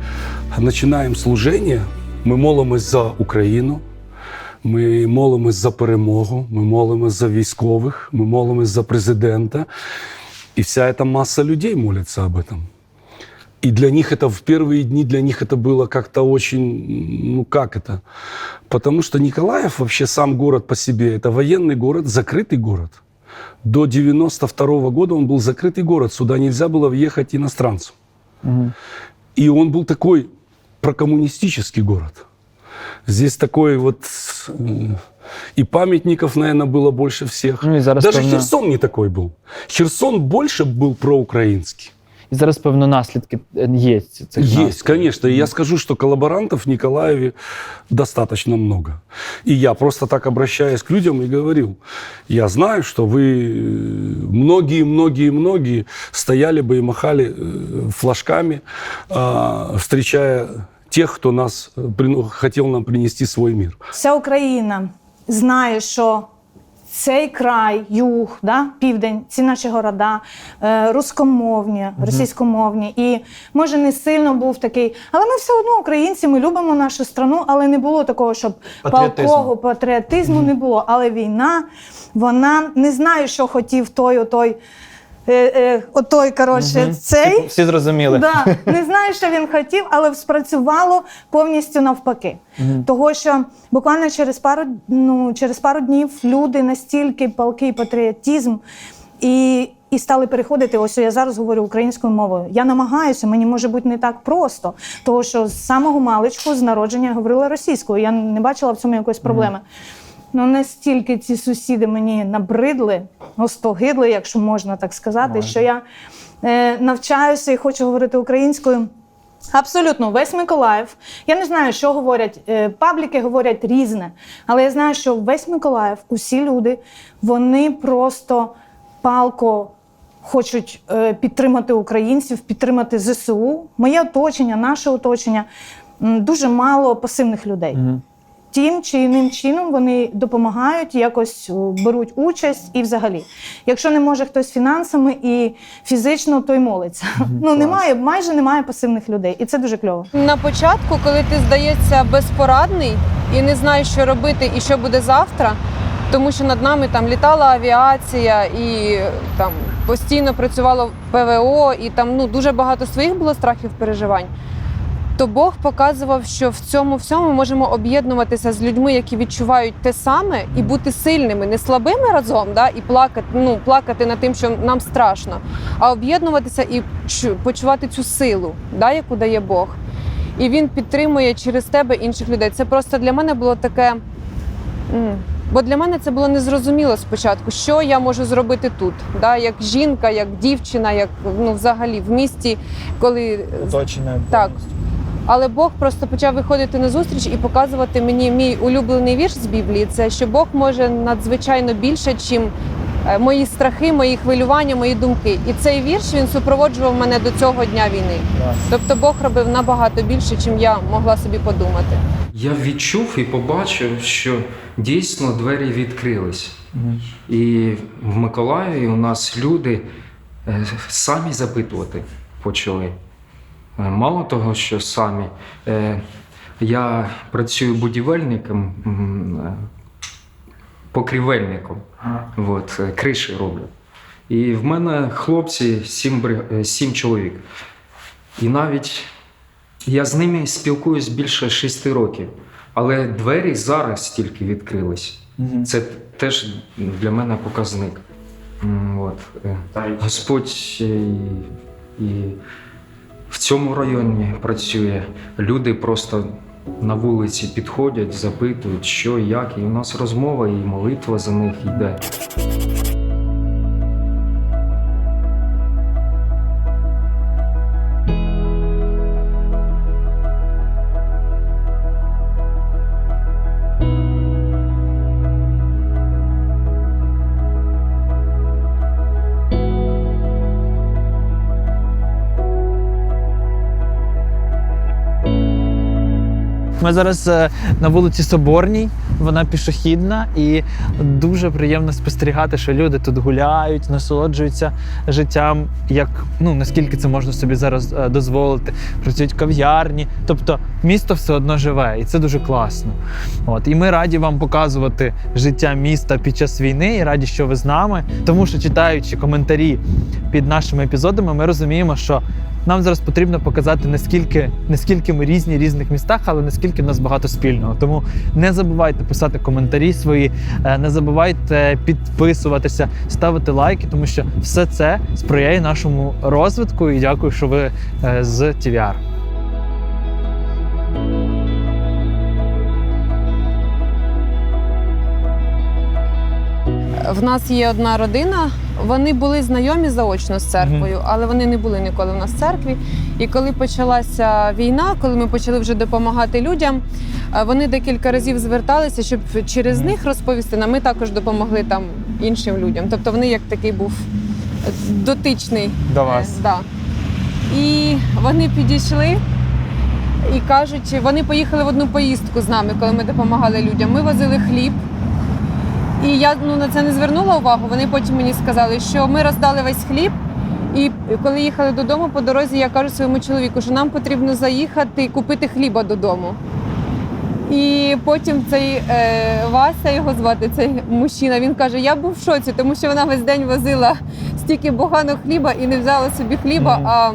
начинаем служение, мы молимось за Україну, ми молимось за перемогу, ми молимось за військових, ми молимось за президента. И вся эта масса людей молится об этом. И для них это в первые дни, для них это было как-то очень, Потому что Николаев, вообще сам город по себе, это военный город, закрытый город. До 92 года он был закрытый город, сюда нельзя было въехать иностранцу. И он был такой прокоммунистический город. Здесь такой и памятников, наверное, было больше всех. Даже Херсон не такой был. Херсон больше был проукраинский. і зараз, певно, наслідки є цих Есть, конечно. И я скажу, что коллаборантов в Николаеве достаточно много. И я просто так обращаюсь к людям и говорил, я знаю, что вы многие стояли бы и махали флажками, встречая тех, кто хотел нам принести свой мир. Вся Україна знає, що цей край, юг, да, південь, ці наші города, рускомовні, російськомовні. І може не сильно був такий, але ми все одно українці, ми любимо нашу страну, але не було такого, щоб палкого патріотизму не було. Але війна, вона не знає, що хотів отой, коротше, цей. Всі зрозуміли. Да, не знаю, що він хотів, але спрацювало повністю навпаки. Того, що буквально через пару днів люди настільки палкий патріотизм і стали переходити, ось я зараз говорю українською мовою. Я намагаюся, мені може бути не так просто, того, що з самого маличку, з народження говорила російською, я не бачила в цьому якоїсь проблеми. Ну, настільки ці сусіди мені набридли, остогидли, якщо можна так сказати, що я навчаюся і хочу говорити українською. Абсолютно, весь Миколаїв. Я не знаю, що говорять, пабліки говорять різне, але я знаю, що весь Миколаїв, усі люди, вони просто палко хочуть підтримати українців, підтримати ЗСУ. Моє оточення, наше оточення, дуже мало пасивних людей. Тим чи іним чином вони допомагають, якось беруть участь і взагалі. Якщо не може хтось фінансами і фізично, то й молиться. Майже немає пасивних людей, і це дуже кльово. На початку, коли ти, здається, безпорадний і не знаєш, що робити і що буде завтра, тому що над нами там літала авіація і там постійно працювало ПВО, і там дуже багато своїх було страхів, переживань, то Бог показував, що в цьому всьому ми можемо об'єднуватися з людьми, які відчувають те саме, і бути сильними, не слабими разом, да, і плакати над тим, що нам страшно, а об'єднуватися і почувати цю силу, да, яку дає Бог. І Він підтримує через тебе інших людей. Це просто для мене було таке... Бо для мене це було незрозуміло спочатку, що я можу зробити тут, да, як жінка, як дівчина, як взагалі в місті, коли... Оточення. Так. Але Бог просто почав виходити на зустріч і показувати мені мій улюблений вірш з Біблії. Це, що Бог може надзвичайно більше, чим мої страхи, мої хвилювання, мої думки. І цей вірш, він супроводжував мене до цього дня війни. Тобто Бог робив набагато більше, чим я могла собі подумати. Я відчув і побачив, що дійсно двері відкрились. І в Миколаєві у нас люди самі запитувати почали. Мало того, що самі. Я працюю будівельником, покрівельником, криші роблю. І в мене хлопці 7 чоловік. І навіть я з ними спілкуюсь більше 6 років. Але двері зараз тільки відкрились. Це теж для мене показник. Господь і в цьому районі працює. Люди просто на вулиці підходять, запитують, що, як. І у нас розмова і молитва за них йде. Ми зараз на вулиці Соборній, вона пішохідна, і дуже приємно спостерігати, що люди тут гуляють, насолоджуються життям, як, наскільки це можна собі зараз дозволити. Працюють кав'ярні, тобто місто все одно живе, і це дуже класно. І ми раді вам показувати життя міста під час війни, і раді, що ви з нами, тому що, читаючи коментарі під нашими епізодами, ми розуміємо, що нам зараз потрібно показати, наскільки ми різні в різних містах, але наскільки в нас багато спільного. Тому не забувайте писати коментарі свої, не забувайте підписуватися, ставити лайки, тому що все це сприяє нашому розвитку. І дякую, що ви з TVR. В нас є одна родина, Вони були знайомі заочно з церквою, але вони не були ніколи в нас в церкві. І коли почалася війна, коли ми почали вже допомагати людям, вони декілька разів зверталися, щоб через них розповісти нам. Ми також допомогли там іншим людям. Тобто вони як такий був дотичний до вас. Да. І вони підійшли і кажуть, вони поїхали в одну поїздку з нами, коли ми допомагали людям. Ми возили хліб. І я на це не звернула увагу. Вони потім мені сказали, що ми роздали весь хліб. І коли їхали додому по дорозі, я кажу своєму чоловіку, що нам потрібно заїхати і купити хліба додому. І потім цей Вася, його звати, цей мужчина, він каже, я був в шоці, тому що вона весь день возила стільки багато хліба і не взяла собі хліба, а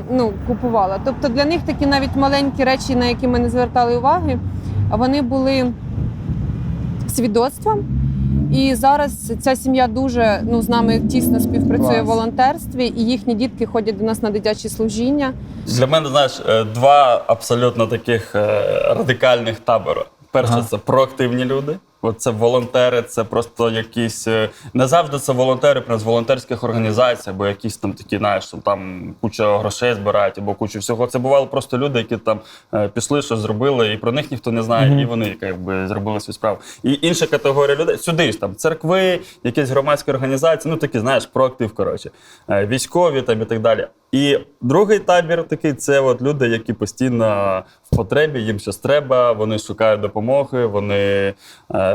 купувала. Тобто для них такі навіть маленькі речі, на які ми не звертали уваги, вони були свідоцтвом. І зараз ця сім'я дуже з нами тісно співпрацює в волонтерстві, і їхні дітки ходять до нас на дитячі служіння. Для мене, знаєш, два абсолютно таких радикальних табори. Перше, це проактивні люди. От це волонтери, це просто якісь, не завжди це волонтери прям з волонтерських організацій, або якісь там такі, знаєш, що там куча грошей збирають, або кучу всього. Це бували просто люди, які там пішли, щось зробили, і про них ніхто не знає, і вони якби зробили свою справу. І інша категорія людей, сюди ж там церкви, якісь громадські організації, такі, знаєш, проактив, коротше, військові там і так далі. І другий табір такий, це от люди, які постійно в потребі, їм щось треба, вони шукають допомоги, вони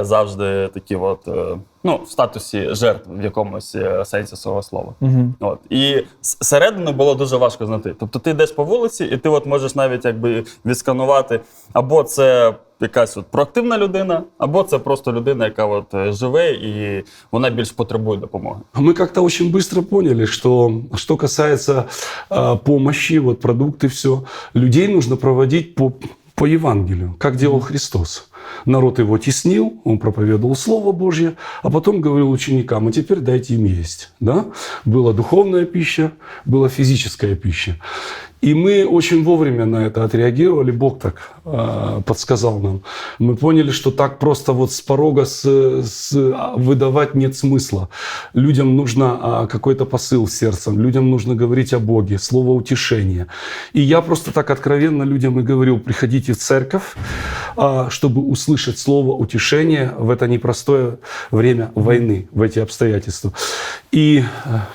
завжди такі от, в статусі жертв в якомусь сенсі свого слова. От. І середину було дуже важко знайти. Тобто ти йдеш по вулиці, і ти от можеш навіть якби відсканувати, або це якась от проактивна людина, або це просто людина, яка от живе і вона більш потребує допомоги. Мы как-то очень быстро поняли, что касается помощи, вот продукты, все, людей нужно проводить по Евангелию, как делал Христос. Народ его теснил, он проповедовал Слово Божье, а потом говорил ученикам, а теперь дайте им есть. Да? Была духовная пища, была физическая пища. И мы очень вовремя на это отреагировали, Бог так подсказал нам. Мы поняли, что так просто вот с порога выдавать нет смысла. Людям нужно какой-то посыл сердцем, людям нужно говорить о Боге, слово утешения. И я просто так откровенно людям и говорил, приходите в церковь, чтобы услышать слово утешения в это непростое время войны, в эти обстоятельства. И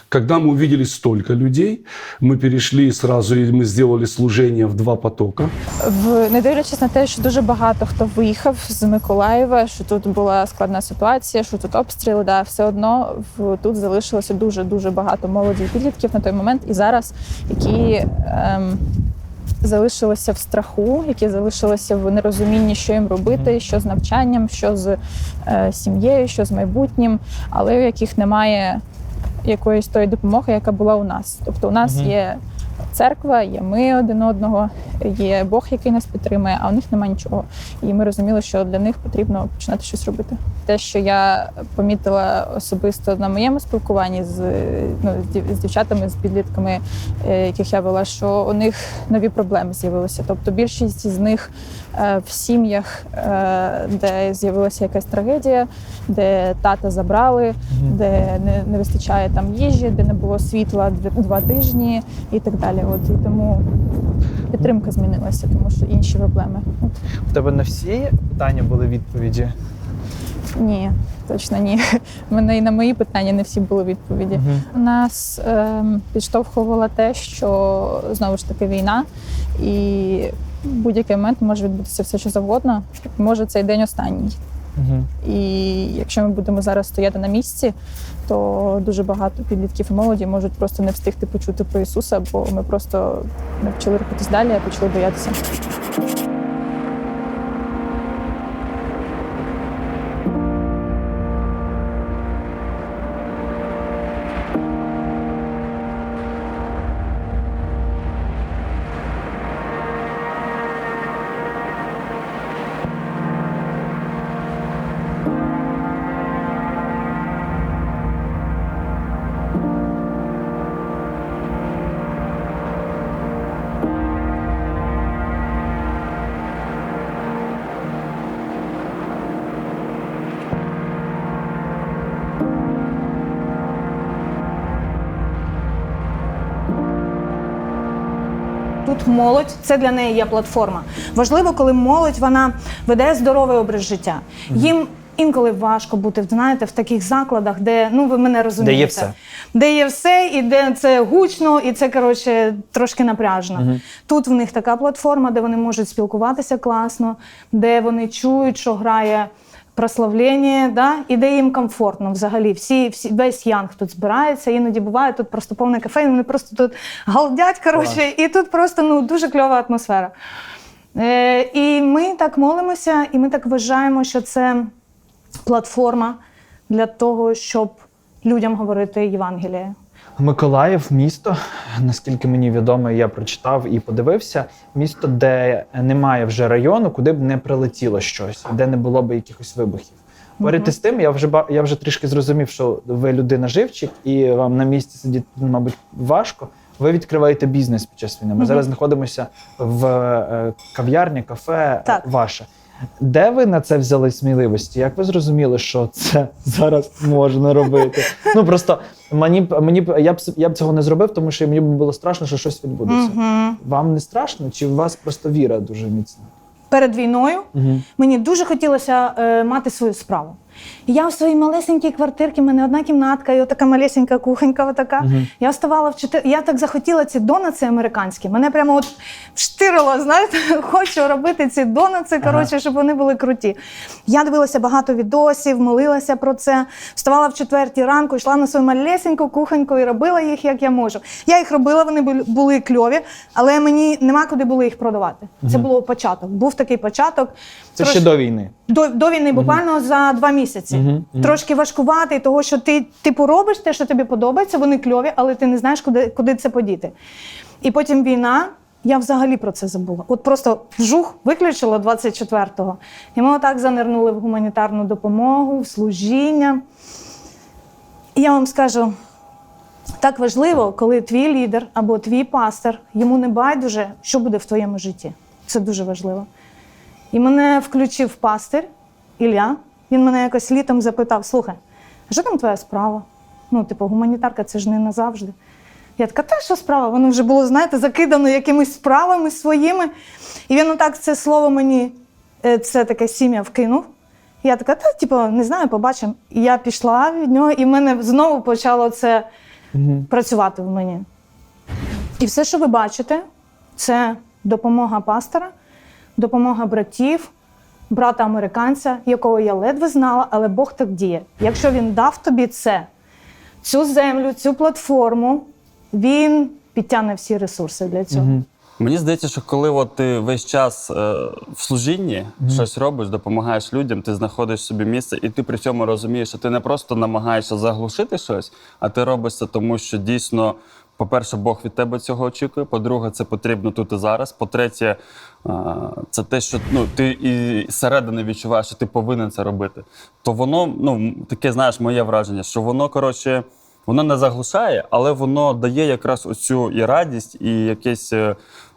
когда мы увидели столько людей, мы перешли сразу, и мы сделали служение в 2 потока. Не дивлячись на те, що дуже багато хто виїхав з Миколаєва, що тут була складна ситуація, що тут обстріли, все одно тут залишилося дуже-дуже багато молоді і підлітків на той момент і зараз, які залишилися в страху, які залишилися в нерозумінні, що їм робити, що з навчанням, що з сім'єю, що з майбутнім, але у яких немає якоїсь тої допомоги, яка була у нас. Тобто у нас є церква, є ми один одного, є Бог, який нас підтримує, а у них немає нічого. І ми розуміли, що для них потрібно починати щось робити. Те, що я помітила особисто на моєму спілкуванні з дівчатами, з підлітками, яких я вела, що у них нові проблеми з'явилися. Тобто більшість з них в сім'ях, де з'явилася якась трагедія, де тата забрали, де не вистачає там їжі, де не було світла 2 тижні і так далі. І тому підтримка змінилася, тому що інші проблеми. У тебе на всі питання були відповіді? Ні, точно ні. У мене і на мої питання не всі були відповіді. Нас підштовхувало те, що знову ж таки війна, і в будь-який момент може відбутися все, що завгодно. Може, цей день останній. І якщо ми будемо зараз стояти на місці, то дуже багато підлітків і молоді можуть просто не встигти почути про Ісуса, бо ми просто не почали рухатись далі, а почали боятися. от молодь, це для неї є платформа. Важливо, коли молодь, вона веде здоровий образ життя. Їм інколи важко бути, знаєте, в таких закладах, де, ну ви мене розумієте. Де є все. Де є все, і де це гучно, і це, коротше, трошки напряжно. Тут в них така платформа, де вони можуть спілкуватися класно, де вони чують, що грає прославлення, да? І де їм комфортно взагалі. Весь янг тут збирається, іноді буває тут просто повне кафе, і вони просто тут галдять, коротше, і тут просто ну, дуже кльова атмосфера. І ми так молимося, і ми так вважаємо, що це платформа для того, щоб людям говорити Євангеліє. Миколаїв – місто, наскільки мені відомо, я прочитав і подивився, місто, де немає вже району, куди б не прилетіло щось, де не було б якихось вибухів. Поряд із тим, я вже трішки зрозумів, що ви людина-живчик, і вам на місці сидіти, мабуть, важко. Ви відкриваєте бізнес під час війни. Ми зараз знаходимося в кав'ярні, кафе ваше. Де ви на це взяли сміливості? Як ви зрозуміли, що це зараз можна робити? Ну просто я б цього не зробив, тому що мені б було страшно, що щось відбудеться. Вам не страшно? Чи у вас просто віра дуже міцна? Перед війною мені дуже хотілося мати свою справу. Я в своїй малесенькій квартирці, в мене одна кімнатка і отака малесенька кухонька. Отака. Я вставала в 4. Я так захотіла ці донаци американські. Мене прямо от вштирило, знаєте, хочу робити ці донаци, коротше, щоб вони були круті. Я дивилася багато відосів, молилася про це. Вставала в 4 ранку, йшла на свою малесеньку кухоньку і робила їх, як я можу. Я їх робила, вони були кльові, але мені нема куди було їх продавати. Це було початок. Був такий початок. Це ще до війни? До війни, буквально за 2 місяці. Трошки важкуватий, того, що ти типу робиш те, що тобі подобається, вони кльові, але ти не знаєш, куди це подіти. І потім війна, я взагалі про це забула. От просто вжух, виключила 24-го. І ми отак занирнули в гуманітарну допомогу, в служіння. І я вам скажу, так важливо, коли твій лідер або твій пастор, йому не байдуже, що буде в твоєму житті. Це дуже важливо. І мене включив пастир Ілля. Він мене якось літом запитав: слухай, а що там твоя справа? Ну, типу, гуманітарка, це ж не назавжди. Я така, та що справа? Воно вже було, знаєте, закидано якимись справами своїми. І він отак це слово мені, це таке сім'я вкинув. І я така, та, типу, не знаю, побачимо. І я пішла від нього, і в мене знову почало це працювати в мені. І все, що ви бачите, це допомога пастора, допомога братів, брата-американця, якого я ледве знала, але Бог так діє. Якщо він дав тобі цю землю, цю платформу, він підтягне всі ресурси для цього. Мені здається, що коли от ти весь час в служінні щось робиш, допомагаєш людям, ти знаходиш собі місце, і ти при цьому розумієш, що ти не просто намагаєшся заглушити щось, а ти робиш це тому, що дійсно, по-перше, Бог від тебе цього очікує, по-друге, це потрібно тут і зараз, по-третє, це те, що ти і зсередини відчуваєш, що ти повинен це робити. То воно, таке, знаєш, моє враження, що воно, коротше, воно не заглушає, але воно дає якраз оцю і радість, і якесь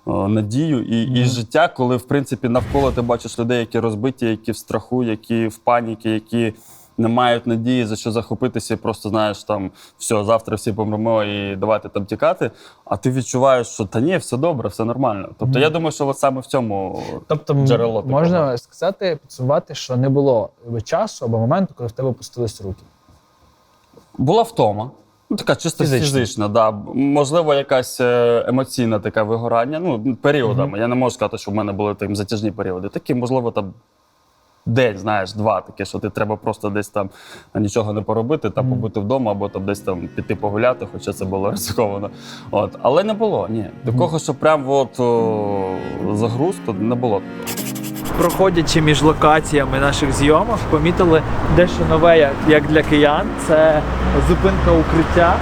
надію, і життя, коли, в принципі, навколо ти бачиш людей, які розбиті, які в страху, які в паніці, які не мають надії, за що захопитися, і просто, знаєш, там, все, завтра всі помремо і давайте там тікати, а ти відчуваєш, що та ні, все добре, все нормально. Тобто я думаю, що от саме в цьому джерело. Тобто можна сказати, підсумувати, що не було часу або моменту, коли в тебе опустились руки? Була втома. Така чисто фізична, да. Можливо, якась емоційна така вигорання, періодами. Я не можу сказати, що в мене були там затяжні періоди. Такі, можливо, там день, знаєш, 2 таке, що ти треба просто десь там нічого не поробити, там побути вдома, або там десь там піти погуляти, хоча це було ризиковано. Але не було, ні. Такого, що прям загруз, то не було. Проходячи між локаціями наших зйомок, помітили дещо нове, як для киян. Це зупинка укриття.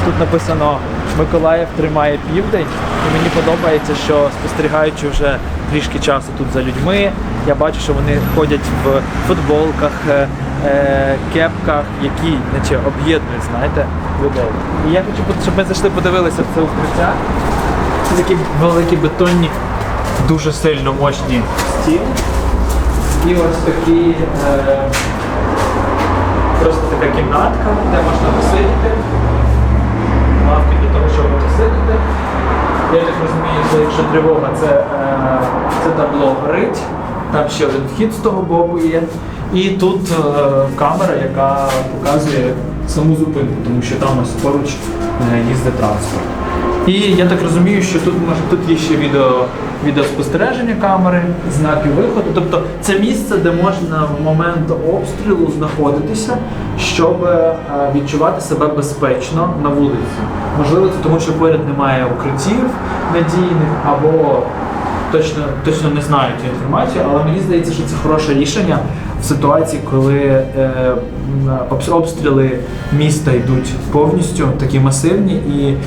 Тут написано «Миколаїв тримає південь». І мені подобається, що, спостерігаючи вже трішки часу тут за людьми, я бачу, що вони ходять в футболках, кепках, які наче об'єднують, знаєте, людей. І я хочу, щоб ми зайшли, подивилися в це укриття. Це такі великі бетонні, дуже сильно мощні стіни. І ось такі, просто така кімнатка, де можна посидіти. Лавки для того, щоб посидіти. Я так розумію, що якщо тривога, це табло горить, там ще один вхід з того боку є. І тут камера, яка показує саму зупинку, тому що там ось поруч їздить транспорт. І я так розумію, що тут є ще відеоспостереження камери, знаки виходу. Тобто це місце, де можна в момент обстрілу знаходитися, щоб відчувати себе безпечно на вулиці. Можливо, це тому, що поряд немає укриттів надійних, або точно не знаю цю інформацію, але мені здається, що це хороше рішення в ситуації, коли обстріли міста йдуть повністю, такі масивні, і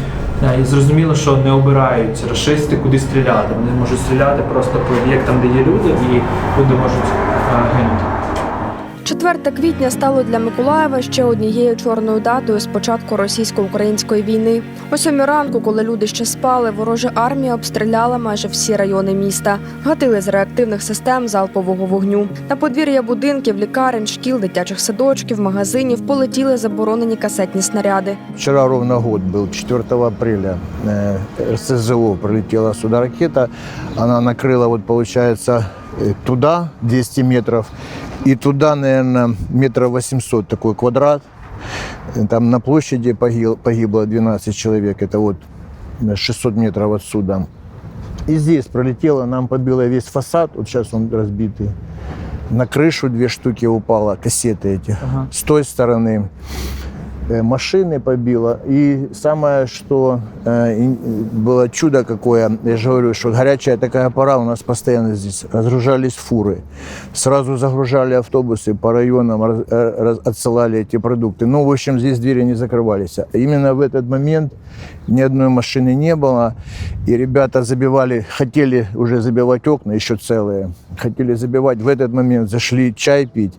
зрозуміло, що не обирають рашисти, куди стріляти. Вони можуть стріляти просто по об'єктам, де є люди, і люди можуть гинути. 4 квітня стало для Миколаєва ще однією чорною датою з початку російсько-української війни. О 7 ранку, коли люди ще спали, ворожа армія обстріляла майже всі райони міста. Гатили з реактивних систем залпового вогню. На подвір'я будинків, лікарень, шкіл, дитячих садочків, магазинів полетіли заборонені касетні снаряди. Вчера ровно год был, 4 апреля РСЗО прилетела сюда ракета. Она накрыла, вот получается, туда 200 метров и туда, наверное, метров 800 такой квадрат. Там на площади погибло 12 человек, это вот 600 метров отсюда. И здесь пролетело, нам побило весь фасад, вот сейчас он разбитый. На крышу 2 штуки упало, кассеты эти. Ага. С той стороны машины побило. И самое, что было чудо какое, я же говорю, что горячая такая пора, у нас постоянно здесь разгружались фуры. Сразу загружали автобусы по районам, отсылали эти продукты. Ну, в общем, здесь двери не закрывались. Именно в этот момент ни одной машины не было. И ребята забивали, хотели уже забивать окна, еще целые. Хотели забивать, в этот момент зашли чай пить.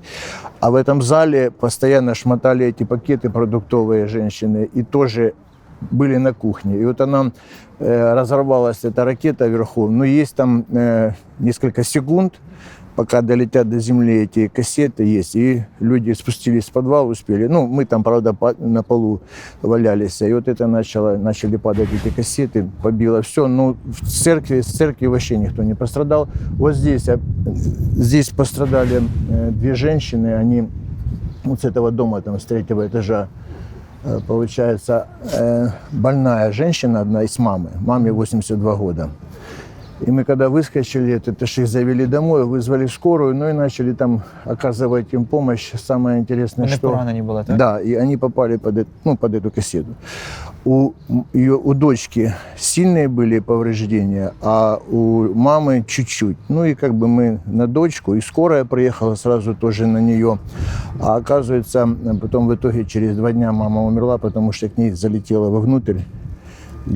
А в этом зале постоянно шмотали эти пакеты продуктовые женщины и тоже были на кухне. И вот она разорвалась, эта ракета вверху. Но есть там несколько секунд, пока долетят до земли эти кассеты есть. И люди спустились в подвал, успели. Ну, мы там, правда, на полу валялись. И вот это начали падать эти кассеты, побило все. Но с церкви вообще никто не пострадал. Вот здесь пострадали 2 женщины. Они вот с этого дома, там, с 3-го этажа, получается, больная женщина, одна из мамы. Маме 82 года. И мы когда выскочили, это ж их завели домой, вызвали скорую, ну и начали там оказывать им помощь. Самое интересное, что... Поранені були, так? Да, и они попали под эту кассету. У дочки сильные были повреждения, а у мамы чуть-чуть. Ну и как бы мы на дочку, и скорая приехала сразу тоже на нее. А оказывается, потом в итоге через 2 дня мама умерла, потому что к ней залетела вовнутрь.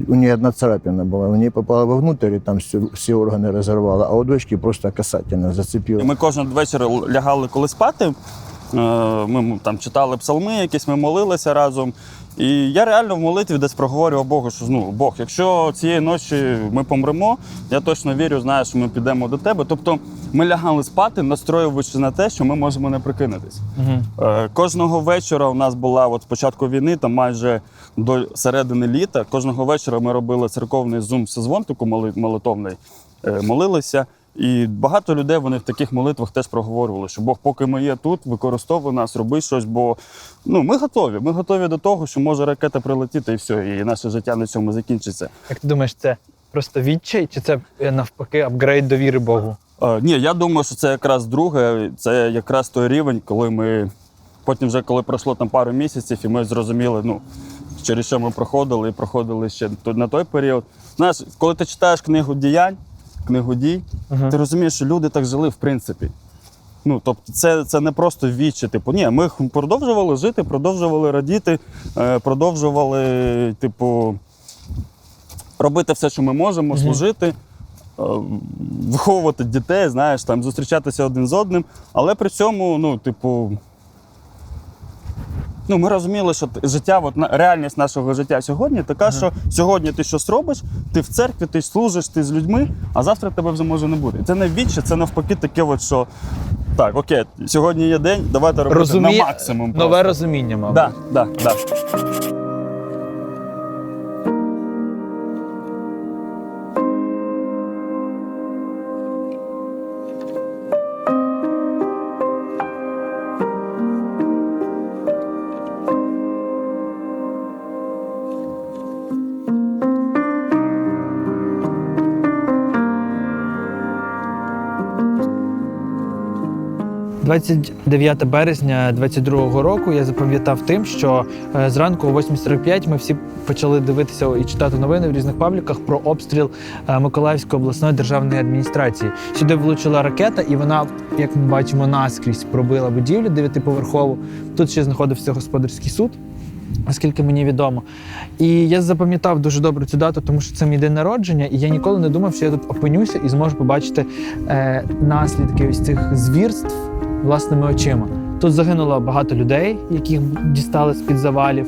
У нее одна царапина была, у нее попала вовнутрь, и там все органы разорвало, а у дочки просто касательно зацепило. Ми кожен вечір лягали коли спати, ми там читали псалми якісь, ми молилися разом. І я реально в молитві десь проговорював Богу, що Бог, якщо цієї ночі ми помремо, я точно вірю, знаю, що ми підемо до тебе. Тобто ми лягали спати, настроюючи на те, що ми можемо не прикинутись. Кожного вечора у нас була, от з початку війни, там майже до середини літа, кожного вечора ми робили церковний зум-созвон, таку молитовний, молилися. І багато людей, вони в таких молитвах теж проговорювали, що Бог, поки ми є тут, використовуй нас, роби щось, бо ми готові. Ми готові до того, що може ракета прилетіти і все, і наше життя на цьому закінчиться. Як ти думаєш, це просто відчай, чи це навпаки апгрейд довіри Богу? Ні, я думаю, що це якраз друге, це якраз той рівень, коли ми, потім вже коли пройшло там пару місяців, і ми зрозуміли, через що ми проходили, і проходили ще на той період. Знаєш, коли ти читаєш книгу діянь, книгу дій, ти розумієш, що люди так жили в принципі. Тобто це не просто відчай. Ні, ми продовжували жити, продовжували радіти, продовжували, робити все, що ми можемо, служити, виховувати дітей, знаєш, там, зустрічатися один з одним, але при цьому, ми розуміли, що життя, реальність нашого життя сьогодні така, що сьогодні ти щось робиш, ти в церкві, ти служиш, ти з людьми, а завтра тебе вже може не бути. Це не відчай, це навпаки таке, що так, окей, сьогодні є день, давайте робити на максимум. Нове розуміння, мабуть. Так. 29 березня 22-го року я запам'ятав тим, що зранку о 8:45 ми всі почали дивитися і читати новини в різних пабліках про обстріл Миколаївської обласної державної адміністрації. Сюди влучила ракета, і вона, як ми бачимо, наскрізь пробила будівлю 9-поверхову. Тут ще знаходився господарський суд, оскільки мені відомо. І я запам'ятав дуже добре цю дату, тому що це мій день народження, і я ніколи не думав, що я тут опинюся і зможу побачити наслідки ось цих звірств власними очима. Тут загинуло багато людей, яких дістали з-під завалів.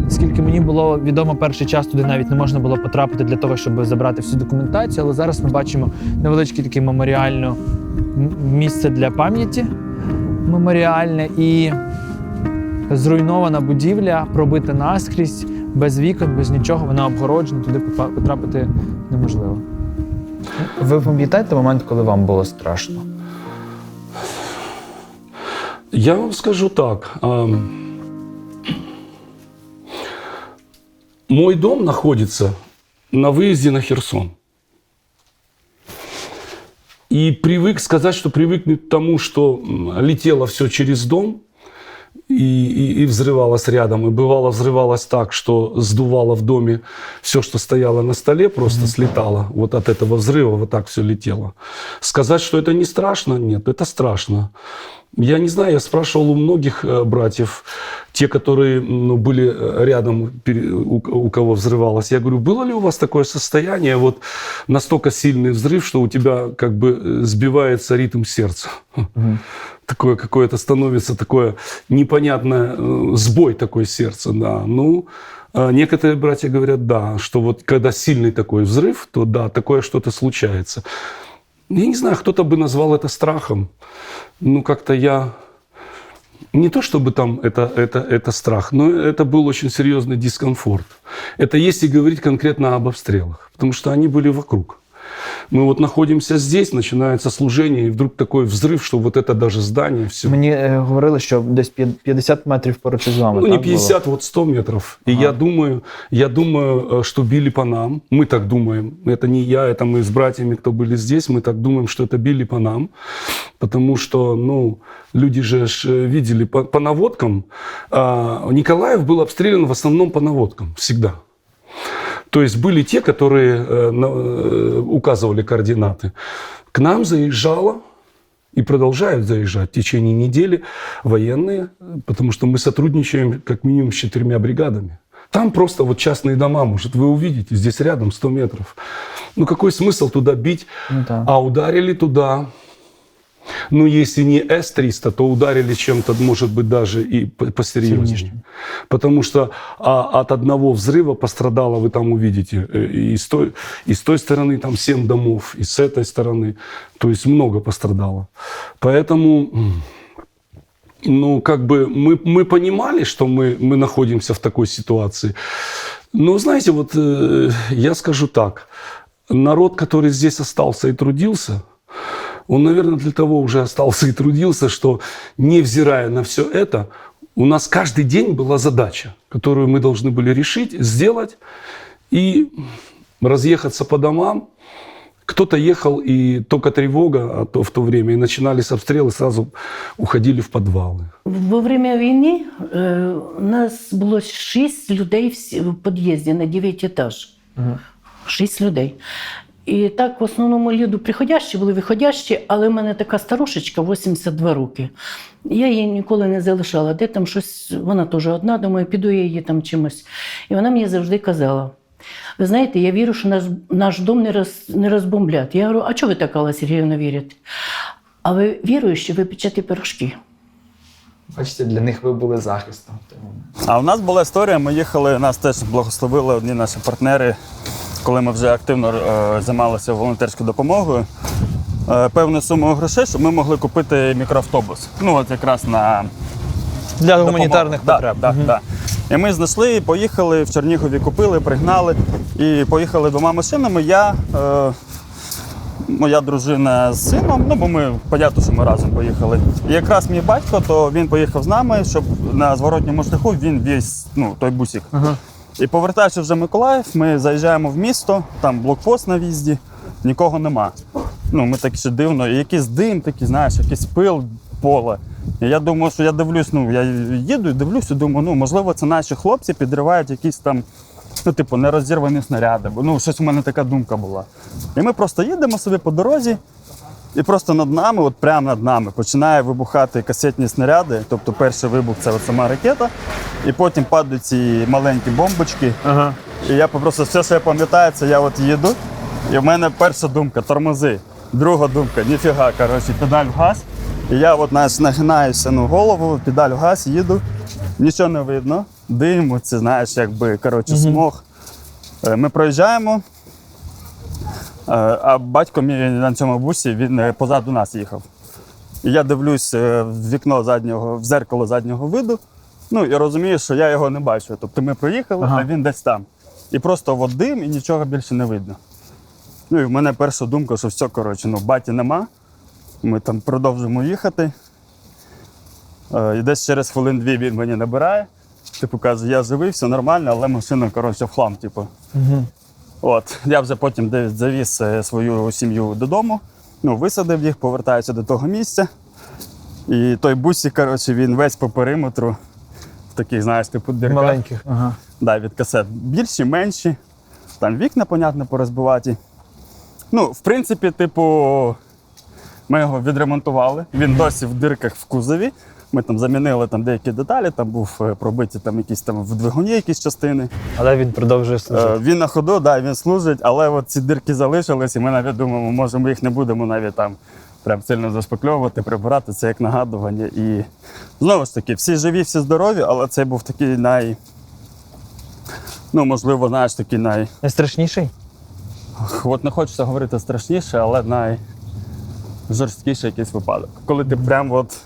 Скільки мені було відомо, перший час туди навіть не можна було потрапити для того, щоб забрати всю документацію, але зараз ми бачимо невеличке таке меморіальне місце для пам'яті, меморіальне, і зруйнована будівля, пробита наскрізь, без вікон, без нічого, вона обгороджена, туди потрапити неможливо. Ви пам'ятаєте момент, коли вам було страшно? Я вам скажу так. Мой дом находится на выезде на Херсон. И привык сказать, что привыкнуть к тому, что летело все через дом и взрывалось рядом. И бывало взрывалось так, что сдувало в доме все, что стояло на столе, просто слетало. Вот от этого взрыва вот так все летело. Сказать, что это не страшно? Нет, это страшно. Я не знаю, я спрашивал у многих братьев, те, которые были рядом, у кого взрывалось. Я говорю, было ли у вас такое состояние, вот настолько сильный взрыв, что у тебя как бы сбивается ритм сердца? Такое какое-то становится такое непонятное, сбой такой сердца, да. Ну, некоторые братья говорят, да, что вот когда сильный такой взрыв, то да, такое что-то случается. Я не знаю, кто-то бы назвал это страхом. Ну, как-то я... Не то, чтобы там это страх, но это был очень серьезный дискомфорт. Это если говорить конкретно об обстрелах, потому что они были вокруг. Мы вот находимся здесь, начинается служение, и вдруг такой взрыв, что вот это даже здание, все. Мені говорили, що десь 50 метрів поруч із вами. Ну, не 50, вот 100 метров. И я думаю, что били по нам. Мы так думаем. Это не я, это мы с братьями, кто были здесь, мы так думаем, что это били по нам. Потому что, ну, люди же видели по наводкам. Николаев был обстрелян в основном по наводкам. Всегда. То есть были те, которые указывали координаты. К нам заезжало и продолжают заезжать в течение недели военные, потому что мы сотрудничаем как минимум с 4 бригадами. Там просто вот частные дома, может, вы увидите, здесь рядом 100 метров. Ну какой смысл туда бить? Ну, да. А ударили туда... Ну, если не С-300, то ударили чем-то, может быть, даже и посерьезнее. Потому что от одного взрыва пострадало, вы там увидите, и с той стороны там 7 домов, и с этой стороны. То есть много пострадало. Поэтому, ну, как бы мы понимали, что мы находимся в такой ситуации. Но, знаете, вот я скажу так. Народ, который здесь остался и трудился, он, наверное, для того уже остался и трудился, что, невзирая на все это, у нас каждый день была задача, которую мы должны были решить, сделать и разъехаться по домам. Кто-то ехал, и только тревога в то время, и начинались обстрелы, сразу уходили в подвалы. Во время війни у нас було 6 людей в під'їзді на 9 етаж. 6 людей. І так, в основному люди приходящі були, виходящі, але в мене така старушечка, 82 роки. Я її ніколи не залишала. Де там щось, вона теж одна, думаю, піду я її там чимось. І вона мені завжди казала, ви знаєте, я вірю, що наш дом не розбомблять. Я говорю, а чого ви так, Алла Сергіївна, вірите? А ви віруючі, ви печете пирожки. Бачите, для них ви були захистом. А у нас була історія, ми їхали, нас теж благословили одні наші партнери, коли ми вже активно займалися волонтерською допомогою, певну суму грошей, щоб ми могли купити мікроавтобус. Ну, от якраз на для гуманітарних потреб. Так. І ми знайшли, поїхали, в Чернігові купили, пригнали і поїхали 2 машинами. Я, моя дружина з сином, ну, бо ми, понятно, що ми разом поїхали. І якраз мій батько, то він поїхав з нами, щоб на зворотньому шляху він віз, ну, той бусик. І повертаючись вже в Миколаїв, ми заїжджаємо в місто, там блокпост на в'їзді, нікого нема. Ну, ми так ще дивно, і якийсь дим такий, знаєш, якийсь пил поле. І я думаю, що я дивлюсь, ну, я їду і дивлюся, думаю, ну, можливо, це наші хлопці підривають якісь там, ну, типу, нерозірвані снаряди. Ну, щось у мене така думка була. І ми просто їдемо собі по дорозі, і просто над нами, от прямо над нами, починає вибухати касетні снаряди. Тобто перший вибух – це от сама ракета, і потім падають ці маленькі бомбочки. І я просто все, що я пам'ятаю, це я от їду, і в мене перша думка – тормози. Друга думка – ніфіга, коротше, педаль в газ. І я от нагинаюся на голову, педаль в газ, їду, нічого не видно, дим, це, знаєш, якби, коротше, смог. Ми проїжджаємо, а батько мій на цьому бусі, він позаду нас їхав. І я дивлюсь в вікно заднього, в зеркало заднього виду, ну і розумію, що я його не бачу. Тобто ми проїхали, а він десь там. І просто от дим, і нічого більше не видно. Ну і в мене перша думка, що все, коротше, ну баті нема, ми там продовжуємо їхати. І десь через хвилин-дві він мені набирає, типу каже, я живий, все нормально, але машина, коротше, в хлам, типу. От, я вже потім завіз свою сім'ю додому, ну, висадив їх, повертаюся до того місця. І той бусик, коротше, він весь по периметру, в таких, знаєш, типу дірках. Маленьких. Да, від касет. Більші, менші, там вікна, понятно, порозбиваті. Ну, в принципі, типу, ми його відремонтували. Він досі в дирках в кузові. Ми там замінили там деякі деталі, там був пробиті там якісь там в двигуні якісь частини. Але він продовжує служити. Він на ходу, да, він служить, але от ці дирки залишились, і ми навіть думаємо, може ми їх не будемо навіть там прям сильно зашпакльовувати, прибирати, це як нагадування. І знову ж таки, всі живі, всі здорові, але це був такий ну, можливо, знаєш, такий найстрашніший? От не хочеться говорити страшніше, але найжорсткіший якийсь випадок. Коли ти прям от,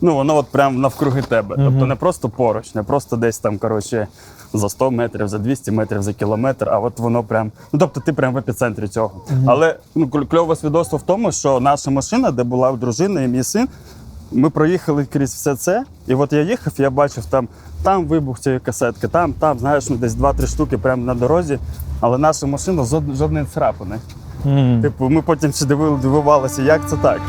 ну, воно от прям навкруги тебе. Тобто не просто поруч, не просто десь там, коротше, за 100 метрів, за 200 метрів, за кілометр, а от воно прям, ну, тобто ти прям в епіцентрі цього. Але, ну, кльове свідоцтво в тому, що наша машина, де була дружина і мій син, ми проїхали крізь все це, і от я їхав, я бачив там вибух цієї касетки, там, знаєш, ну, десь 2-3 штуки прямо на дорозі, але наша машина жодної царапини. Типу, ми потім ще дивувалися, як це так.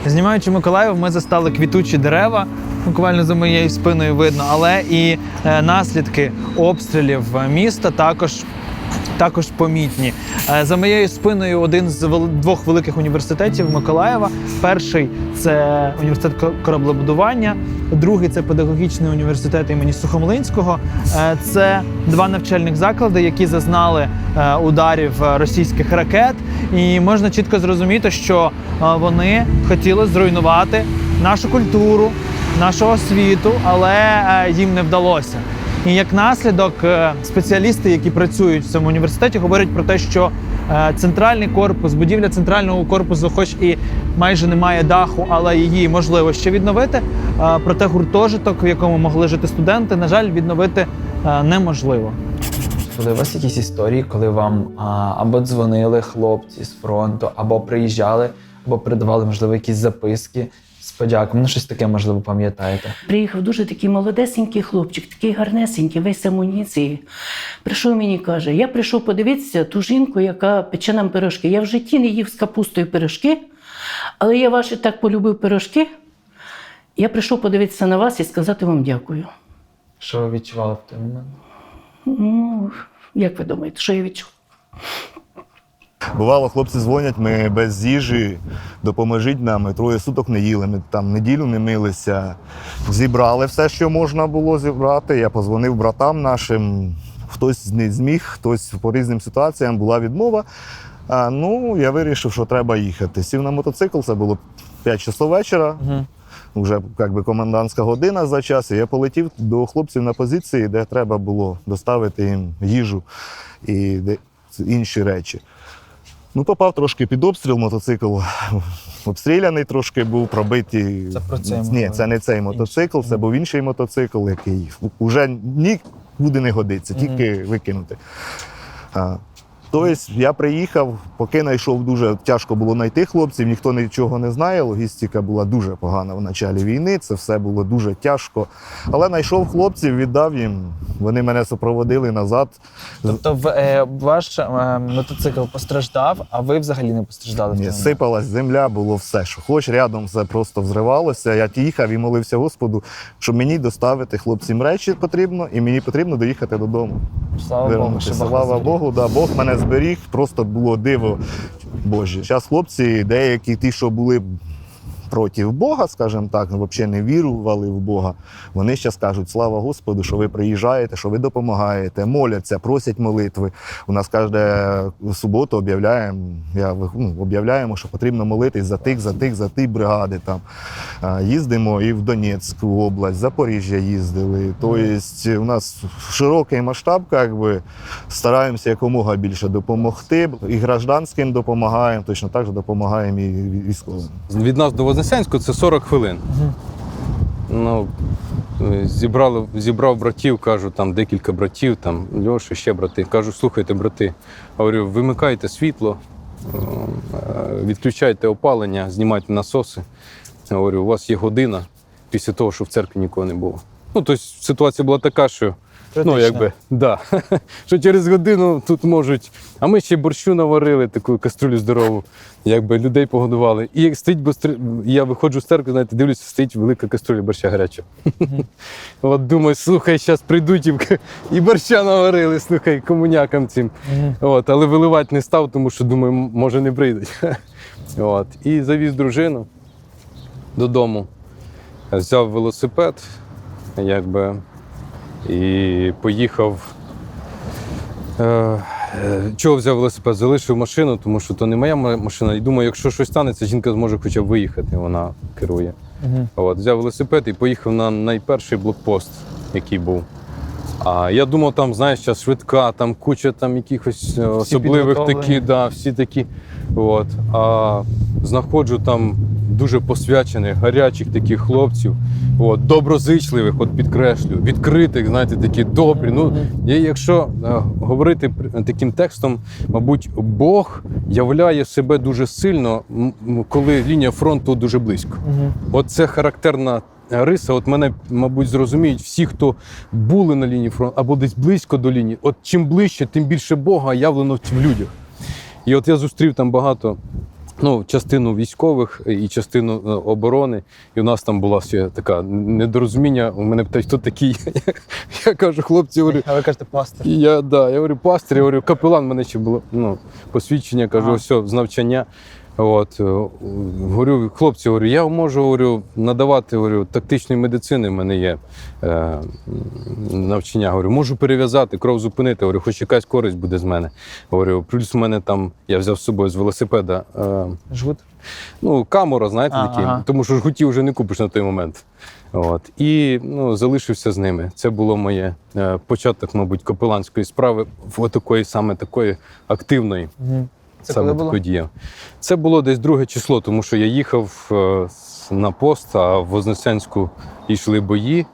Знімаючи Миколаїв, ми застали квітучі дерева, буквально за моєю спиною видно, але і наслідки обстрілів міста також помітні. За моєю спиною один з двох великих університетів Миколаєва. Перший – це університет кораблебудування, другий – це педагогічний університет імені Сухомлинського. Це два навчальних заклади, які зазнали ударів російських ракет. І можна чітко зрозуміти, що вони хотіли зруйнувати нашу культуру, нашу освіту, але їм не вдалося. І як наслідок спеціалісти, які працюють в цьому університеті, говорять про те, що центральний корпус, будівля центрального корпусу, хоч і майже немає даху, але її можливо ще відновити. Проте гуртожиток, в якому могли жити студенти, на жаль, відновити неможливо. Були у вас якісь історії, коли вам або дзвонили хлопці з фронту, або приїжджали, або передавали, можливо, якісь записки з подяками? Ну, щось таке, можливо, пам'ятаєте? Приїхав дуже такий молодесенький хлопчик, такий гарнесенький, весь амуніції. Прийшов мені і каже, я прийшов подивитися ту жінку, яка пече нам пирожки. Я в житті не їв з капустою пирожки, але я ваші так полюбив пирожки. Я прийшов подивитися на вас і сказати вам дякую. Що ви відчували в той момент? Ну, як ви думаєте, що я відчув? Бувало, хлопці дзвонять, ми без їжі, допоможіть нам, ми 3 суток не їли, ми там неділю не милися. Зібрали все, що можна було зібрати. Я подзвонив братам нашим, хтось не зміг, хтось по різним ситуаціям, була відмова. Ну, я вирішив, що треба їхати. Сів на мотоцикл, це було 5 часов вечора. Вже комендантська година за час, і я полетів до хлопців на позиції, де треба було доставити їм їжу і інші речі. Ну, попав трошки під обстріл, мотоцикл обстріляний трошки був, пробитий. Це про цей Ні, це не цей мотоцикл, це був інший мотоцикл, який вже нікуди не годиться, тільки викинути. Тобто я приїхав, поки знайшов, дуже тяжко було знайти хлопців, ніхто нічого не знає, логістика була дуже погана в початку війни, це все було дуже тяжко. Але знайшов хлопців, віддав їм, вони мене супроводили назад. Тобто ваш мотоцикл постраждав, а ви взагалі не постраждали? Ні, сипалась земля, було все, що хоч, рядом все просто взривалося. Я їхав і молився Господу, щоб мені доставити хлопцям речі потрібно, і мені потрібно доїхати додому. Слава Богу, що Слава Богу, да, Бог мене зберіг, просто було диво Боже. Зараз хлопці, деякі ті, що були проти Бога, скажімо так, взагалі не вірували в Бога, вони зараз кажуть, слава Господу, що ви приїжджаєте, що ви допомагаєте, моляться, просять молитви. У нас кожну суботу об'являємо, що потрібно молитись за ті бригади. Там. Їздимо і в Донецьку область, Запоріжжя їздили. Тобто у нас широкий масштаб, стараємося якомога більше допомогти. І гражданським допомагаємо, точно так же допомагаємо і військовим. Від нас до Вознесенську це 40 хвилин. Ну, зібрав братів, кажу, там декілька братів, там Льоша, ще брати. Кажу, слухайте, брати, говорю, вимикайте світло, відключайте опалення, знімайте насоси. Говорю, у вас є година після того, що в церкві нікого не було. Ну, тобто ситуація була така, що що через годину тут можуть. А ми ще борщу наварили, таку каструлю здорову, людей погодували. І як стоїть, я виходжу з церкви, знаєте, дивлюся, стоїть велика каструля борща гарячого. От думаю, слухай, зараз прийдуть і борща наварили, слухай, комунякам цим. От, але виливати не став, тому що думаю, може не прийдуть. От, і завіз дружину додому, взяв велосипед, і поїхав. Чого взяв велосипед? Залишив машину, тому що то не моя машина. І думаю, якщо щось станеться, жінка зможе хоча б виїхати, вона керує. От, взяв велосипед і поїхав на найперший блокпост, який був. А я думав, там, знаєш, зараз швидка, там куча якихось особливих всі такі. От. А знаходжу там дуже посвячених, гарячих таких хлопців, доброзичливих, підкреслю, відкритих, знаєте, такі добрі. Ну, якщо говорити таким текстом, мабуть, Бог являє себе дуже сильно, коли лінія фронту дуже близько. От це характерна риса. От мене, мабуть, зрозуміють всі, хто були на лінії фронту або десь близько до лінії. От чим ближче, тим більше Бога явлено в людях. І от я зустрів там багато, частину військових і частину оборони. І у нас там була ще така недорозуміння. У мене питають, хто такий? Я кажу, хлопці, говорю... А ви кажете, пастир? Я говорю, пастир, я говорю, капелан, в мене ще було посвідчення, кажу, все, з навчання. От, говорю, хлопці, я можу надавати тактичної медицини, в мене є навчання. Говорю, можу перев'язати, кров зупинити, говорю, хоч якась користь буде з мене. Говорю, плюс у мене там, я взяв з собою з велосипеда жгут? Камера, знаєте, такі, тому що жгутів вже не купиш на той момент. От, і залишився з ними. Це було моє початок, мабуть, капеланської справи, саме такої активної. Це коли було? Це було десь 2 число, тому що я їхав на пост, а в Вознесенську йшли бої.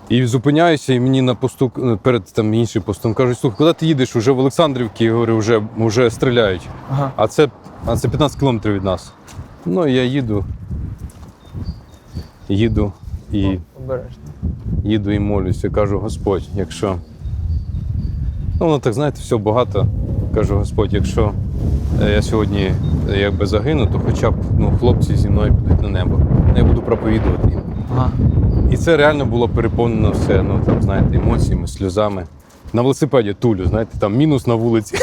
І зупиняюся, і мені на посту, перед іншим постом кажуть, слухай, куди ти їдеш? Уже в Олександрівці, я говорю, вже стріляють. А це 15 кілометрів від нас. Ну, я їду і молюся. Кажу, Господь, якщо... воно так, знаєте, все багато. Кажу, Господь, якщо я сьогодні загину, то хоча б хлопці зі мною підуть на небо. Я буду проповідувати їм. І це реально було переповнено все, знаєте, емоціями, сльозами. На велосипеді тулю, знаєте, там мінус на вулиці.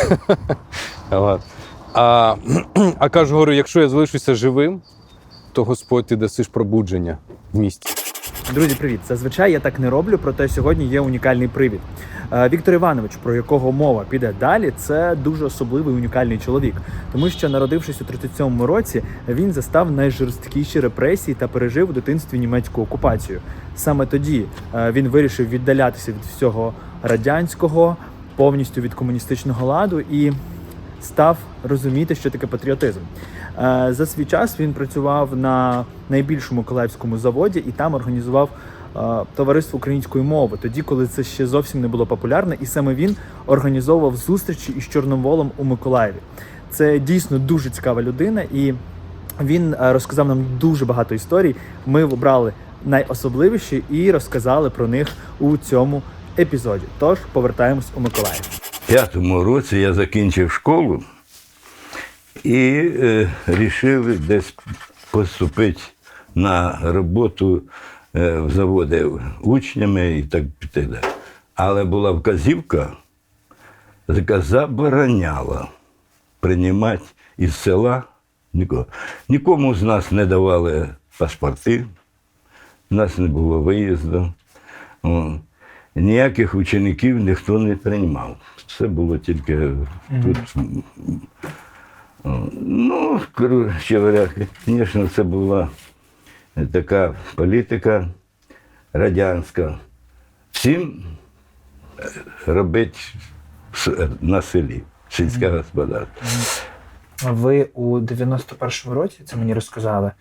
А кажу, говорю, якщо я залишуся живим, то Господь, ти дасиш пробудження в місті. Друзі, привіт! Зазвичай я так не роблю, проте сьогодні є унікальний привід. Віктор Іванович, про якого мова піде далі, це дуже особливий унікальний чоловік. Тому що, народившись у 37-му році, він застав найжорсткіші репресії та пережив у дитинстві німецьку окупацію. Саме тоді він вирішив віддалятися від всього радянського, повністю від комуністичного ладу і став розуміти, що таке патріотизм. За свій час він працював на найбільшому миколаївському заводі і там організував товариство української мови, тоді, коли це ще зовсім не було популярно, і саме він організовував зустрічі із Чорноволом у Миколаєві. Це дійсно дуже цікава людина, і він розказав нам дуже багато історій. Ми обрали найособливіші і розказали про них у цьому епізоді. Тож, повертаємось у Миколаїв. У 5-му році я закінчив школу і вирішив десь поступити на роботу в заводи учнями і так далі. Але була вказівка, яка забороняла приймати із села нікого. Нікому з нас не давали паспорти, в нас не було виїзду. Ніяких учеників ніхто не приймав. Все було тільки тут. Ну, коротше говоря, звісно, це була така політика радянська. Всім робити на селі, сільське господарство. Ви у 91-му році, це мені розказали,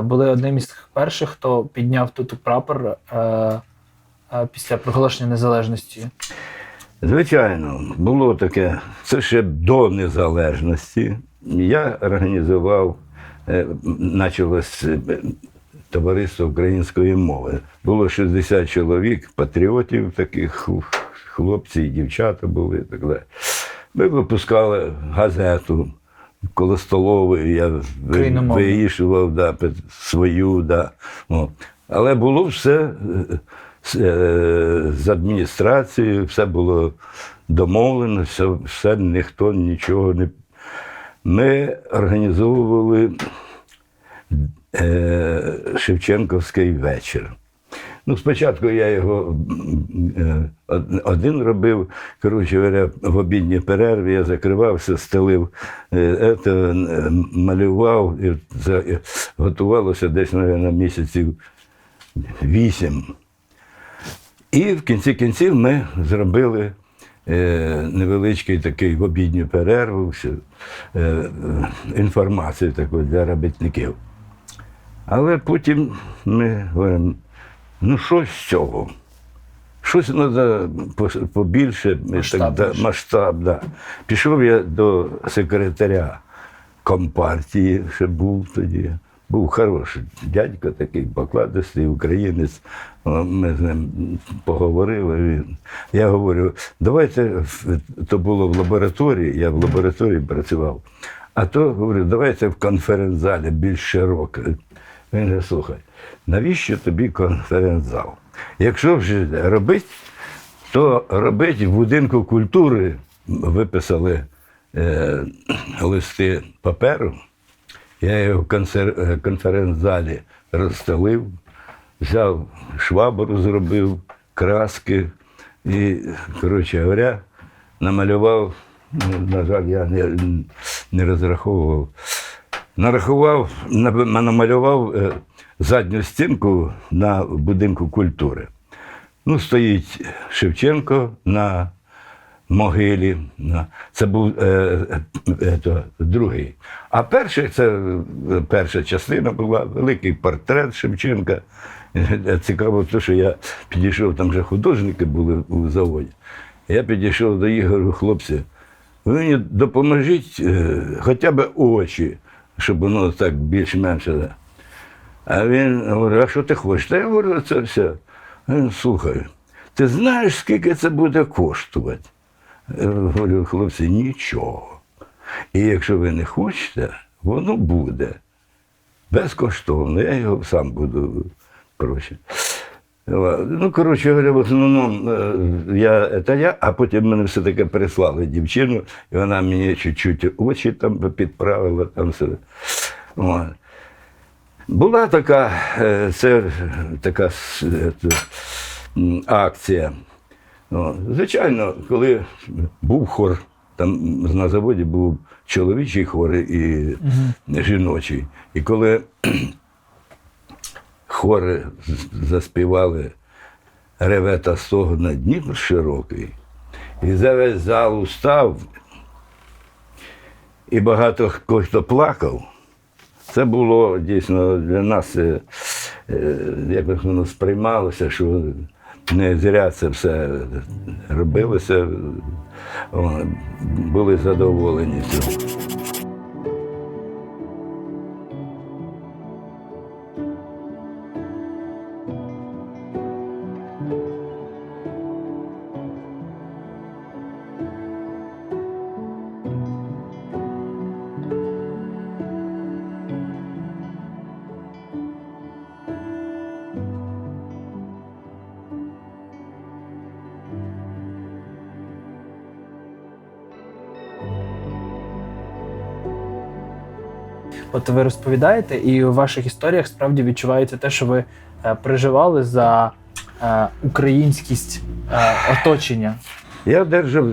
були одним із перших, хто підняв тут прапор після проголошення незалежності. Звичайно, було таке. Це ще до незалежності. Я організував, почалось товариство української мови. Було 60 чоловік, патріотів таких, хлопці і дівчата були і так далі. Ми випускали газету коло столової, я виїжджував свою. Але було все з адміністрацією, все було домовлено, все ніхто нічого не... Ми організовували Шевченківський вечір. Ну, спочатку я його один робив, коротше говоря, в обідній перерві я закривався, стелив, малював, і готувалося десь, мабуть, місяців 8. І в кінці кінців ми зробили невеличкий такий в обідню перерву, інформацію таку для робітників. Але потім ми говоримо, ну що з цього? Щось треба побільше, масштаб. Да. Пішов я до секретаря компартії, що був тоді. Був хороший дядько такий, покладистий українець. Ми з ним поговорили. Я говорю, давайте, то було в лабораторії, я в лабораторії працював, а то, говорю, давайте в конференц-залі більш широко. Він каже, слухай, навіщо тобі конференц-зал? Якщо вже робити, то робити в будинку культури, виписали листи паперу, я його в конференц-залі розстелив, взяв швабру, зробив, краски і, коротше говоря, намалював, на жаль, я не розраховував, намалював задню стінку на будинку культури. Ну, стоїть Шевченко на могилі. Це був другий. А перша частина була великий портрет Шевченка. Цікаво, те, що я підійшов, там вже художники були у заводі. Я підійшов до їх, говорю, хлопці, ви мені допоможіть хоча б очі, щоб воно так більш-менш. А він говорить, а що ти хочеш? Та я говорю, це все. Він, слухай, ти знаєш, скільки це буде коштувати? Я говорю, хлопці, нічого. І якщо ви не хочете, воно буде безкоштовно. Я його сам буду просити. Ну, коротше говоря, в основному а потім мене все-таки прислали дівчину, і вона мені чуть-чуть очі там підправила. Там все. Була така, акція. Звичайно, коли був хор, там на заводі був чоловічий хор і жіночий. І коли хори заспівали «Реве та стогне Дніпр широкий», і за весь зал устав, і багато хто плакав. Це було дійсно для нас, як воно сприймалося, що не зря це все робилося, були задоволені цим. От ви розповідаєте, і у ваших історіях справді відчувається те, що ви переживали за українськість оточення. Я одержав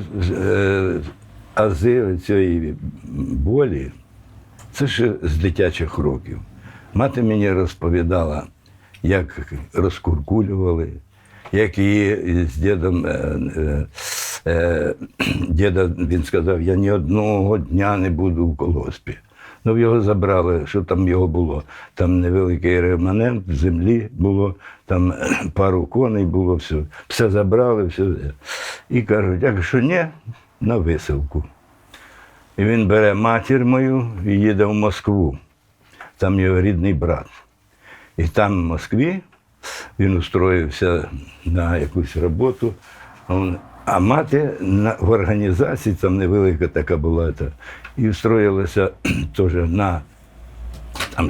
ази цієї болі, це ще з дитячих років. Мати мені розповідала, як розкуркулювали, як її з дідом, діда, він сказав, я ні одного дня не буду в колгоспі. Ну, його забрали, що там його було. Там невеликий реманент землі було, там пару коней було, все забрали, все. І кажуть, якщо ні, на висилку. І він бере матір мою і їде в Москву. Там його рідний брат. І там в Москві він устроївся на якусь роботу. А мати в організації, там невелика така була, і устроїлася теж на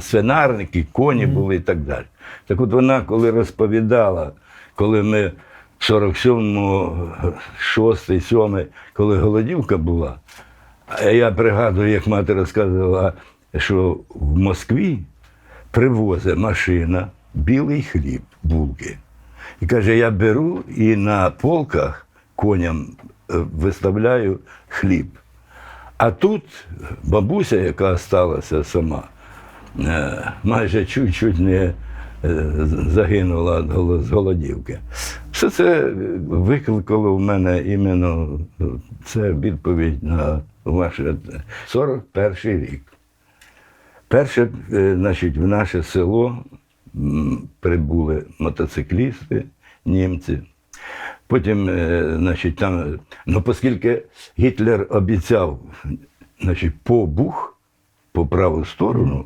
свинарники, коні були і так далі. Так от вона, коли розповідала, коли ми в 47-му, 6-й, 7-й, коли голодівка була, а я пригадую, як мати розказувала, що в Москві привозить машина білий хліб, булки. І каже, я беру і на полках коням виставляю хліб. А тут бабуся, яка залишилася сама, майже чуть-чуть не загинула з голодівки. Все це викликало в мене іменно, це відповідь на ваше 41-й рік. Перше, значить, в наше село прибули мотоциклісти, німці. Потім, значить, там, оскільки Гітлер обіцяв, значить, по Буг, по праву сторону,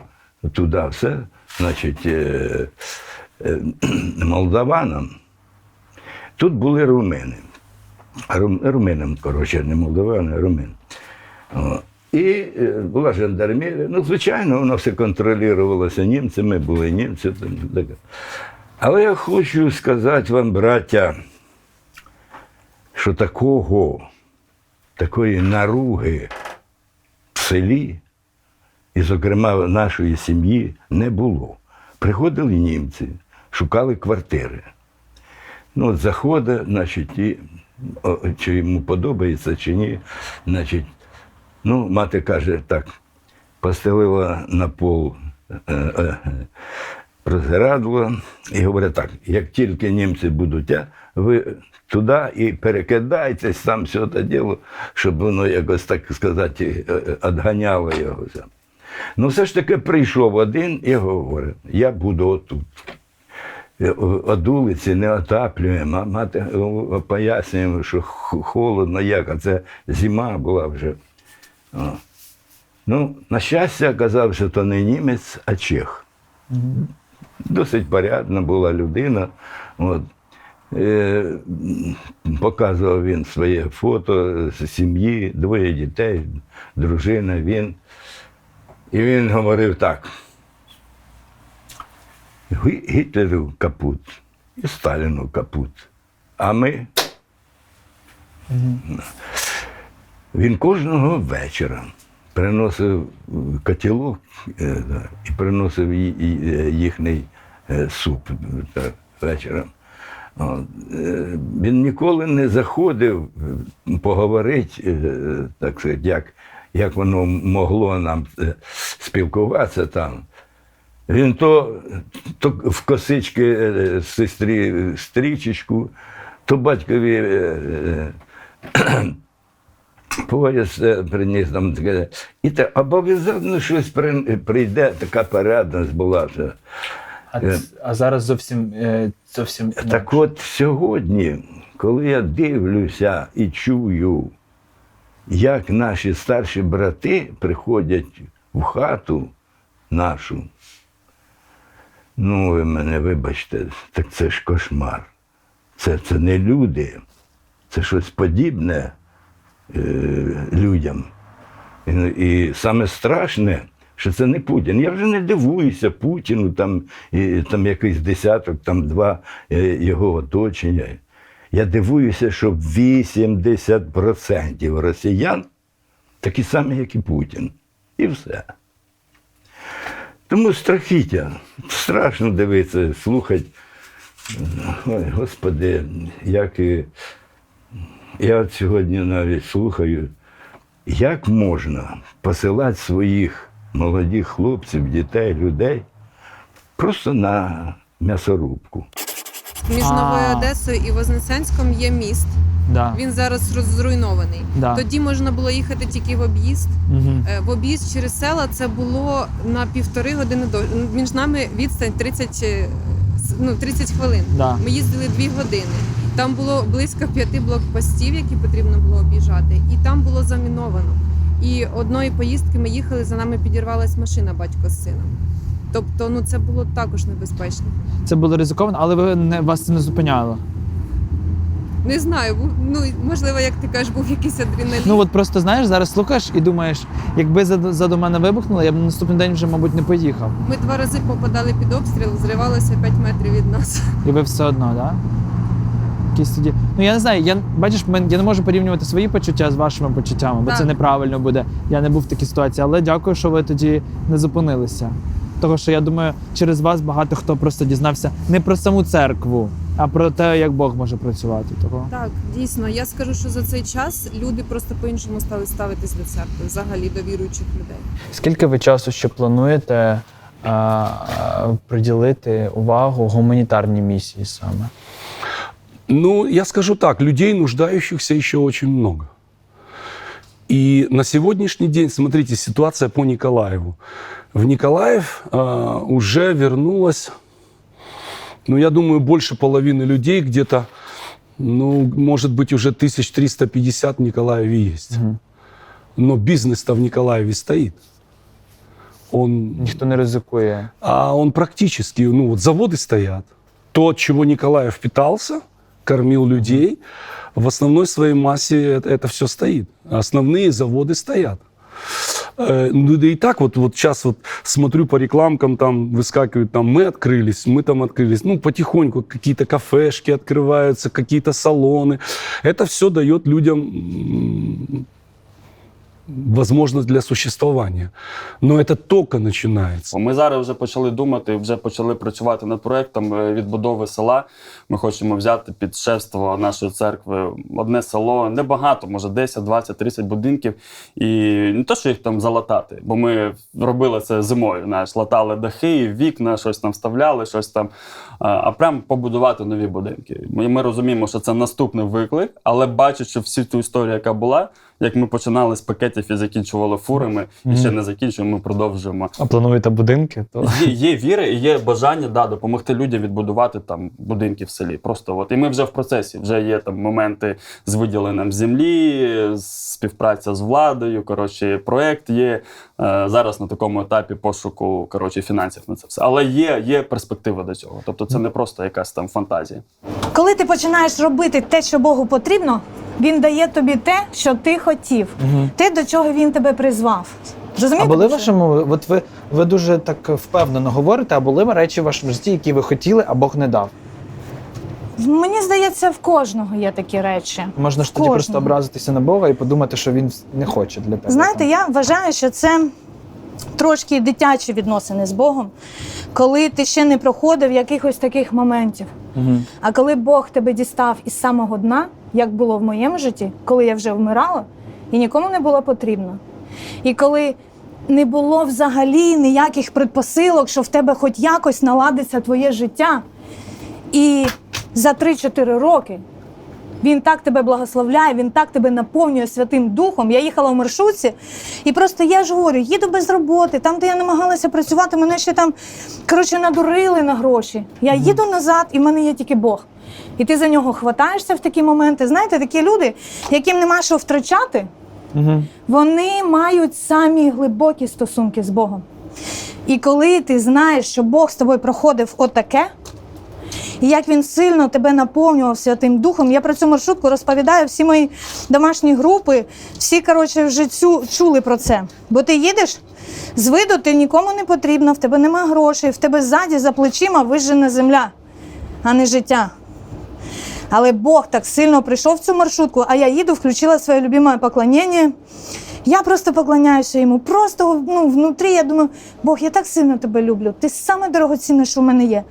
туди все, значить, молдаванам, тут були румини. Руминам, коротше, не молдавани, а румини. І була жандармерія. Ну, звичайно, воно все контролювалося німцями, були німці. Але я хочу сказати вам, браття, що такої наруги в селі, і, зокрема, в нашої сім'ї, не було. Приходили німці, шукали квартири. Ну, от заходить, значить, і, чи йому подобається, чи ні, значить, ну, мати каже, так, постелила на пол розградло і говорить так, як тільки німці будуть, ви туди і перекидайтесь, там все це діло, щоб воно якось, так сказати, відганяло його. Ну, все ж таки прийшов один і говорить, я буду отут. Од вулиці не отаплюємо, мати пояснюємо, що холодно, як, а це зима була вже. Ну, на щастя, оказався, що то не німець, а чех. Досить порядна була людина. От. Показував він своє фото з сім'ї, 2 дітей, дружина, він. І він говорив так. Гітлеру капут і Сталіну капут. А ми? Він кожного вечора приносив котілок і приносив їхній суп вечором. Він ніколи не заходив поговорити, так сказати, як воно могло нам спілкуватися там. Він то в косички сестрі стрічечку, то батькові пояс приніс там таке. І обов'язково щось прийде, така порядність була вже. А зараз зовсім Так от сьогодні, коли я дивлюся і чую, як наші старші брати приходять в хату нашу, ну, ви мене вибачте, так це ж кошмар. Це не люди, це щось подібне людям. І саме страшне, що це не Путін. Я вже не дивуюся Путіну, там якийсь десяток, там два його оточення. Я дивуюся, що 80% росіян такі самі, як і Путін. І все. Тому страхіття. Страшно дивитися, слухати. Ой, Господи, як я от сьогодні навіть слухаю, як можна посилати своїх молодих хлопців, дітей, людей просто на м'ясорубку. Між Новою Одесою і Вознесенськом є міст. Да. Він зараз зруйнований. Да. Тоді можна було їхати тільки в об'їзд. Угу. В об'їзд через села це було на 1,5 години. Між нами відстань 30 хвилин. Да. Ми їздили 2 години. Там було близько 5 блокпостів, які потрібно було об'їжджати. І там було заміновано. І одної поїздки ми їхали, за нами підірвалась машина, батько з сином. Тобто, це було також небезпечно. Це було ризиковано, але вас це не зупиняло? Не знаю, можливо, як ти кажеш, був якийсь адреналін. Ну от просто, знаєш, зараз слухаєш і думаєш, якби ззаду мене вибухнуло, я б на наступний день вже, мабуть, не поїхав. Ми 2 рази попадали під обстріл, зривалося 5 метрів від нас. І ви все одно, так? Да? Якісь тоді... Я не знаю, я не можу порівнювати свої почуття з вашими почуттями, бо це неправильно буде. Я не був в такій ситуації, але дякую, що ви тоді не зупинилися. Того, що я думаю, через вас багато хто просто дізнався не про саму церкву, а про те, як Бог може працювати. Того. Так, дійсно. Я скажу, що за цей час люди просто по-іншому стали ставитись до церкви, взагалі до віруючих людей. Скільки ви часу ще плануєте приділити увагу гуманітарній місії саме? Ну, я скажу так, людей, нуждающихся, еще очень много. И на сегодняшний день, смотрите, ситуация по Николаеву. В Николаев уже вернулось, я думаю, больше половины людей, где-то, может быть, уже 1350 в Николаеве есть. Угу. Но бизнес-то в Николаеве стоит. Никто не ризикує. А он практически, заводы стоят. То, от чего Николаев питался, кормил людей, в основной своей массе это все стоит. Основные заводы стоят. Да и так вот сейчас смотрю по рекламкам, там выскакивают, мы там открылись. Потихоньку какие-то кафешки открываются, какие-то салоны. Это все дает людям возможность для существования. Но это только начинается. Ми зараз вже почали думати, вже почали працювати над проєктом відбудови села. Ми хочемо взяти під шефство нашої церкви одне село, небагато, може 10, 20, 30 будинків. І не те, що їх там залатати, бо ми робили це зимою, латали дахи, вікна, щось там вставляли, щось там, а прям побудувати нові будинки. Ми розуміємо, що це наступний виклик, але бачачи всю ту історію, яка була, як ми починали з пакетів і закінчували фурами, і ще не закінчуємо, ми продовжуємо. А плануєте будинки? Є віра і є бажання допомогти людям відбудувати там будинки в селі. Просто і ми вже в процесі, вже є там моменти з виділенням землі, співпраця з владою, проєкт є зараз на такому етапі пошуку, фінансів на це все. Але є перспектива до цього. Тобто це не просто якась там фантазія. Коли ти починаєш робити те, що Богу потрібно, Він дає тобі те, що ти хотів, те, до чого Він тебе призвав. Розумієте? А були вашому, ви дуже так впевнено говорите, а були речі в вашому житті, які ви хотіли, а Бог не дав? Мені здається, в кожного є такі речі. Можна ж тоді просто образитися на Бога і подумати, що Він не хоче для тебе. Знаєте, я вважаю, що це трошки дитячі відносини з Богом, коли ти ще не проходив якихось таких моментів. А коли Бог тебе дістав із самого дна, як було в моєму житті, коли я вже вмирала, і нікому не було потрібно. І коли не було взагалі ніяких предпосилок, що в тебе хоч якось наладиться твоє життя. І за 3-4 роки Він так тебе благословляє, він так тебе наповнює Святим Духом. Я їхала в маршрутці, і просто я ж говорю, їду без роботи, там, де я намагалася працювати, мене ще там, надурили на гроші. Я їду назад, і в мене є тільки Бог. І ти за нього хватаєшся в такі моменти. Знаєте, такі люди, яким нема що втрачати, вони мають самі глибокі стосунки з Богом. І коли ти знаєш, що Бог з тобою проходив отаке, і як він сильно тебе наповнював Святим Духом, я про цю маршрутку розповідаю, всі мої домашні групи, всі, вже чули про це. Бо ти їдеш, з виду ти нікому не потрібна, в тебе нема грошей, в тебе ззаді за плечима вижжена земля, а не життя. Але Бог так сильно прийшов в цю маршрутку, а я їду, включила своє любиме поклоніння. Я просто поклоняюся йому. Просто внутрі я думаю, Бог, я так сильно тебе люблю. Ти саме дорогоцінне, що в мене є.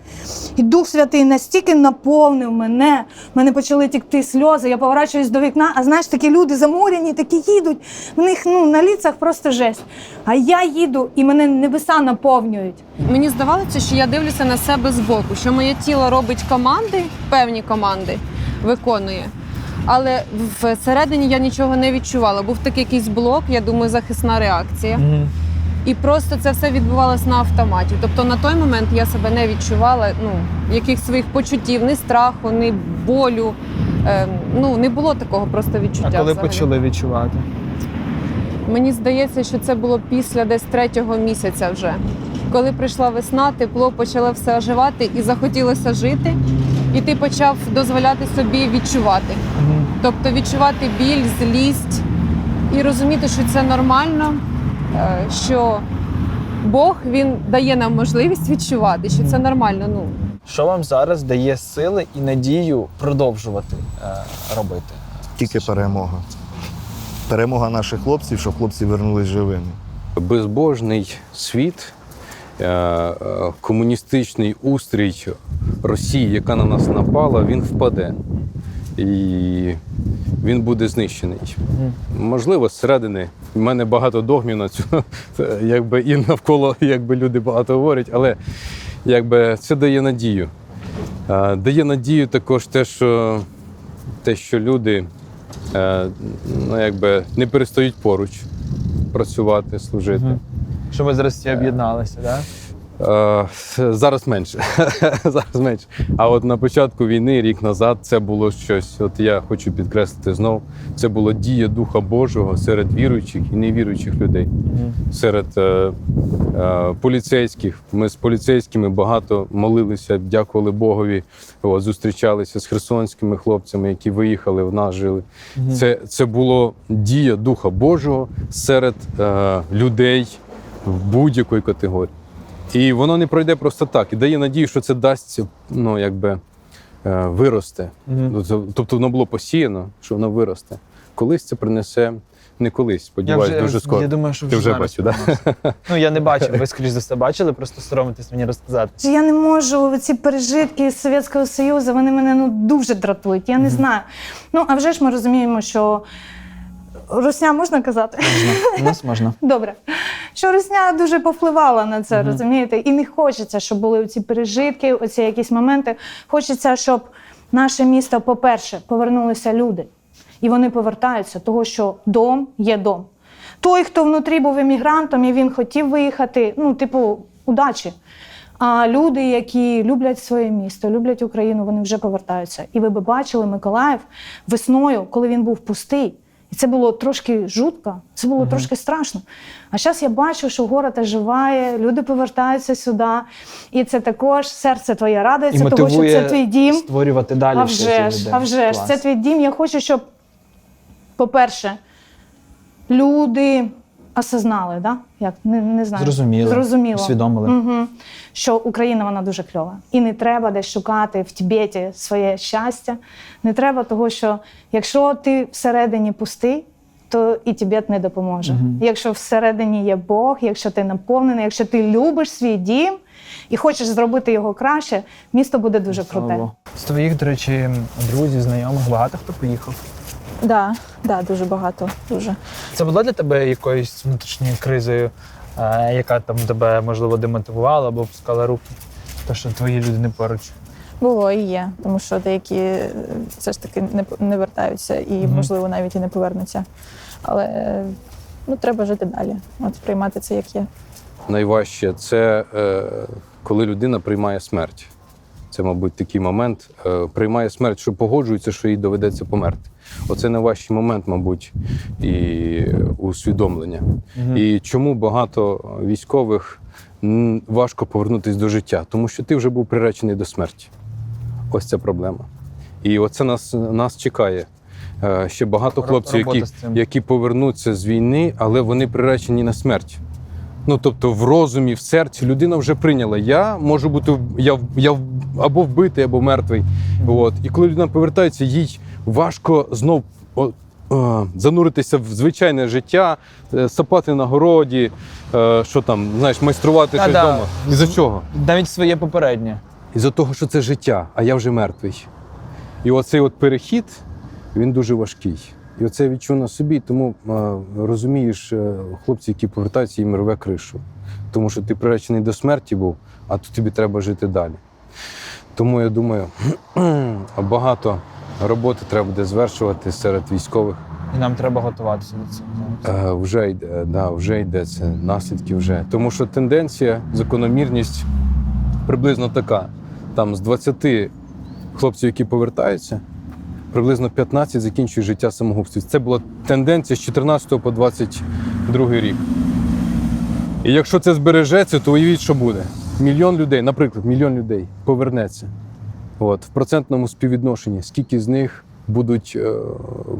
І Дух Святий настільки наповнив мене. В мене почали текти сльози. Я поворачуюсь до вікна, а знаєш, такі люди заморені, такі їдуть. В них на ліцах просто жесть. А я їду, і мене небеса наповнюють. Мені здавалося, що я дивлюся на себе збоку, що моє тіло робить команди, певні команди виконує. Але всередині я нічого не відчувала. Був такий якийсь блок, я думаю, захисна реакція. І просто це все відбувалося на автоматі. Тобто на той момент я себе не відчувала, якихось своїх почуттів, ні страху, ні болю. Не було такого просто відчуття. А коли взагалі. почали відчувати? Мені здається, що це було після десь 3-го місяця вже. Коли прийшла весна, тепло, почало все оживати і захотілося жити. І ти почав дозволяти собі відчувати. Тобто відчувати біль, злість і розуміти, що це нормально, що Бог, Він дає нам можливість відчувати, що це нормально. Що вам зараз дає сили і надію продовжувати робити? Тільки перемога. Перемога наших хлопців, щоб хлопці вернулись живими. Безбожний світ, комуністичний устрій Росії, яка на нас напала, він впаде. І він буде знищений. Можливо, зсередини. У мене багато догмів на цю, і навколо люди багато говорять, але це дає надію. Дає надію також те, що люди не перестають поруч працювати, служити. Що ви зараз всі об'єдналися, так? Зараз менше. Зараз менше. А от на початку війни, рік назад, це було щось, от я хочу підкреслити знов, це була дія Духа Божого серед віруючих і невіруючих людей. Серед поліцейських. Ми з поліцейськими багато молилися, дякували Богові, зустрічалися з херсонськими хлопцями, які виїхали, в нас жили. Це було дія Духа Божого серед людей в будь-якої категорії. І воно не пройде просто так. І дає надію, що це дасть, виросте. Тобто воно було посіяно, що воно виросте. Колись це принесе, не колись, сподіваюся, дуже скоро. Я думаю, що ти вже бачив, так? Я не бачив, ви, скоріш за все, бачили, просто соромитесь мені розказати. Я не можу, ці пережитки з Совєтського Союзу, вони мене дуже дратують, я не знаю. А вже ж ми розуміємо, що русня можна казати? У нас можна. Добре. Що русня дуже повпливала на це, розумієте? І не хочеться, щоб були оці пережитки, оці якісь моменти. Хочеться, щоб наше місто, по-перше, повернулися люди. І вони повертаються, того що дом є дом. Той, хто внутрі був емігрантом і він хотів виїхати, удачі. А люди, які люблять своє місто, люблять Україну, вони вже повертаються. І ви б бачили Миколаїв весною, коли він був пустий. І це було трошки жутко, це було трошки страшно. А зараз я бачу, що город оживає, люди повертаються сюди. І це також серце твоє радується, тому що це твій дім. Створювати далі. А вже ж, це твій дім. Я хочу, щоб, по-перше, люди осознали, не знаю. Зрозуміли. Усвідомили. Що Україна, вона дуже кльова. І не треба десь шукати в Тибеті своє щастя. Не треба того, що якщо ти всередині пустий, то і Тибет не допоможе. Якщо всередині є Бог, якщо ти наповнений, якщо ти любиш свій дім і хочеш зробити його краще, місто буде дуже круте. З твоїх, до речі, друзів, знайомих, багато хто поїхав? Да, дуже багато. Дуже. Це було для тебе якоюсь внутрішньою кризою, яка там тебе, можливо, демотивувала або опускала руки? Те, що твої люди не поруч? Було і є, тому що деякі все ж таки не вертаються і, можливо, навіть і не повернуться. Але треба жити далі, приймати це як є. Найважче – це коли людина приймає смерть. Це, мабуть, такий момент. Приймає смерть, що погоджується, що їй доведеться померти. Оце найважчий момент, мабуть, і усвідомлення. І чому багато військових важко повернутися до життя? Тому що ти вже був приречений до смерті. Ось ця проблема. І оце нас чекає. Ще багато хлопців, які повернуться з війни, але вони приречені на смерть. Тобто в розумі, в серці людина вже прийняла. Я можу бути я або вбитий, або мертвий. І коли людина повертається, їй важко знов зануритися в звичайне життя, сапати на городі, майструвати щось вдома. Із-за чого? Навіть своє попереднє. Із-за того, що це життя, а я вже мертвий. І оцей перехід, він дуже важкий. І оце я відчув на собі, тому розумієш, хлопці, які повертаються, їм рве кришу. Тому що ти приречений до смерті був, а тут тобі треба жити далі. Тому я думаю, багато роботи треба буде звершувати серед військових. І нам треба готуватися до цього. Вже йде це, наслідки вже. Тому що тенденція, закономірність приблизно така. Там з 20 хлопців, які повертаються, приблизно 15 закінчують життя самогубством. Це була тенденція з 14 по 22 рік. І якщо це збережеться, то уявіть, що буде. 1 мільйон людей, наприклад, 1 мільйон людей повернеться. В процентному співвідношенні, скільки з них будуть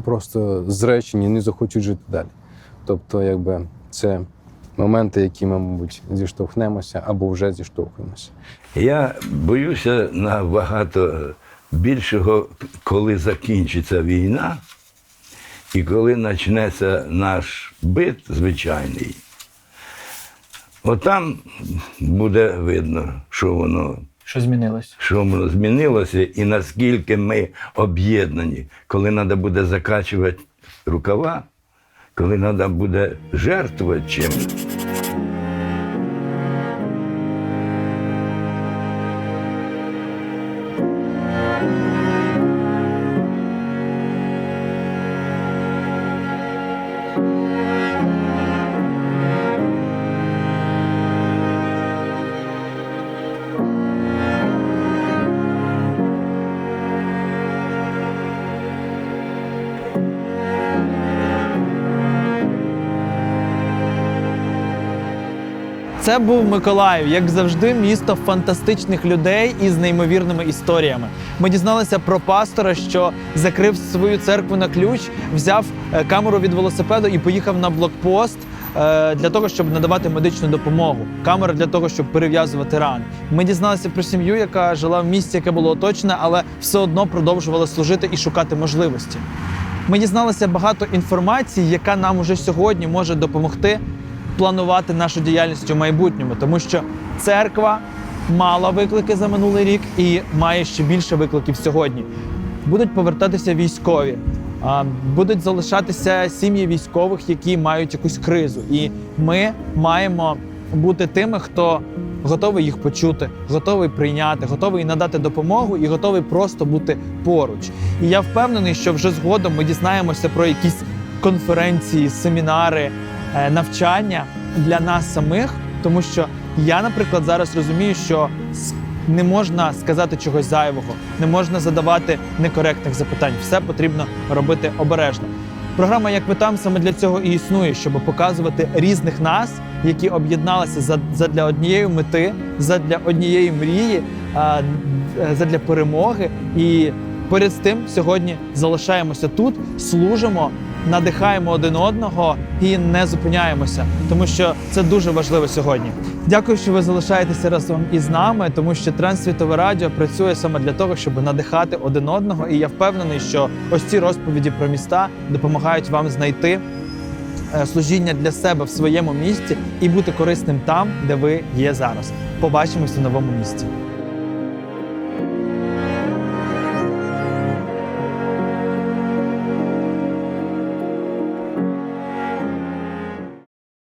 просто зречені, не захочуть жити далі. Тобто, це моменти, які ми, мабуть, зіштовхнемося або вже зіштовхуємося. Я боюся набагато більшого, коли закінчиться війна і коли почнеться наш бит звичайний. Там буде видно, що воно змінилося і наскільки ми об'єднані. Коли треба буде закачувати рукава, коли треба буде жертвувати чимось. Це був Миколаїв, як завжди, місто фантастичних людей із неймовірними історіями. Ми дізналися про пастора, що закрив свою церкву на ключ, взяв камеру від велосипеду і поїхав на блокпост для того, щоб надавати медичну допомогу. Камера для того, щоб перев'язувати рани. Ми дізналися про сім'ю, яка жила в місті, яке було оточене, але все одно продовжувала служити і шукати можливості. Ми дізналися багато інформації, яка нам уже сьогодні може допомогти планувати нашу діяльність у майбутньому, тому що церква мала виклики за минулий рік і має ще більше викликів сьогодні. Будуть повертатися військові, будуть залишатися сім'ї військових, які мають якусь кризу. І ми маємо бути тими, хто готовий їх почути, готовий прийняти, готовий надати допомогу і готовий просто бути поруч. І я впевнений, що вже згодом ми дізнаємося про якісь конференції, семінари, навчання для нас самих, тому що я, наприклад, зараз розумію, що не можна сказати чогось зайвого, не можна задавати некоректних запитань. Все потрібно робити обережно. Програма «Як ви там» саме для цього і існує, щоб показувати різних нас, які об'єдналися задля однієї мети, задля однієї мрії, задля перемоги. І поряд з тим сьогодні залишаємося тут, служимо, надихаємо один одного і не зупиняємося, тому що це дуже важливо сьогодні. Дякую, що ви залишаєтеся разом із нами, тому що Транссвітове радіо працює саме для того, щоб надихати один одного. І я впевнений, що ось ці розповіді про міста допомагають вам знайти служіння для себе в своєму місті і бути корисним там, де ви є зараз. Побачимося в новому місті.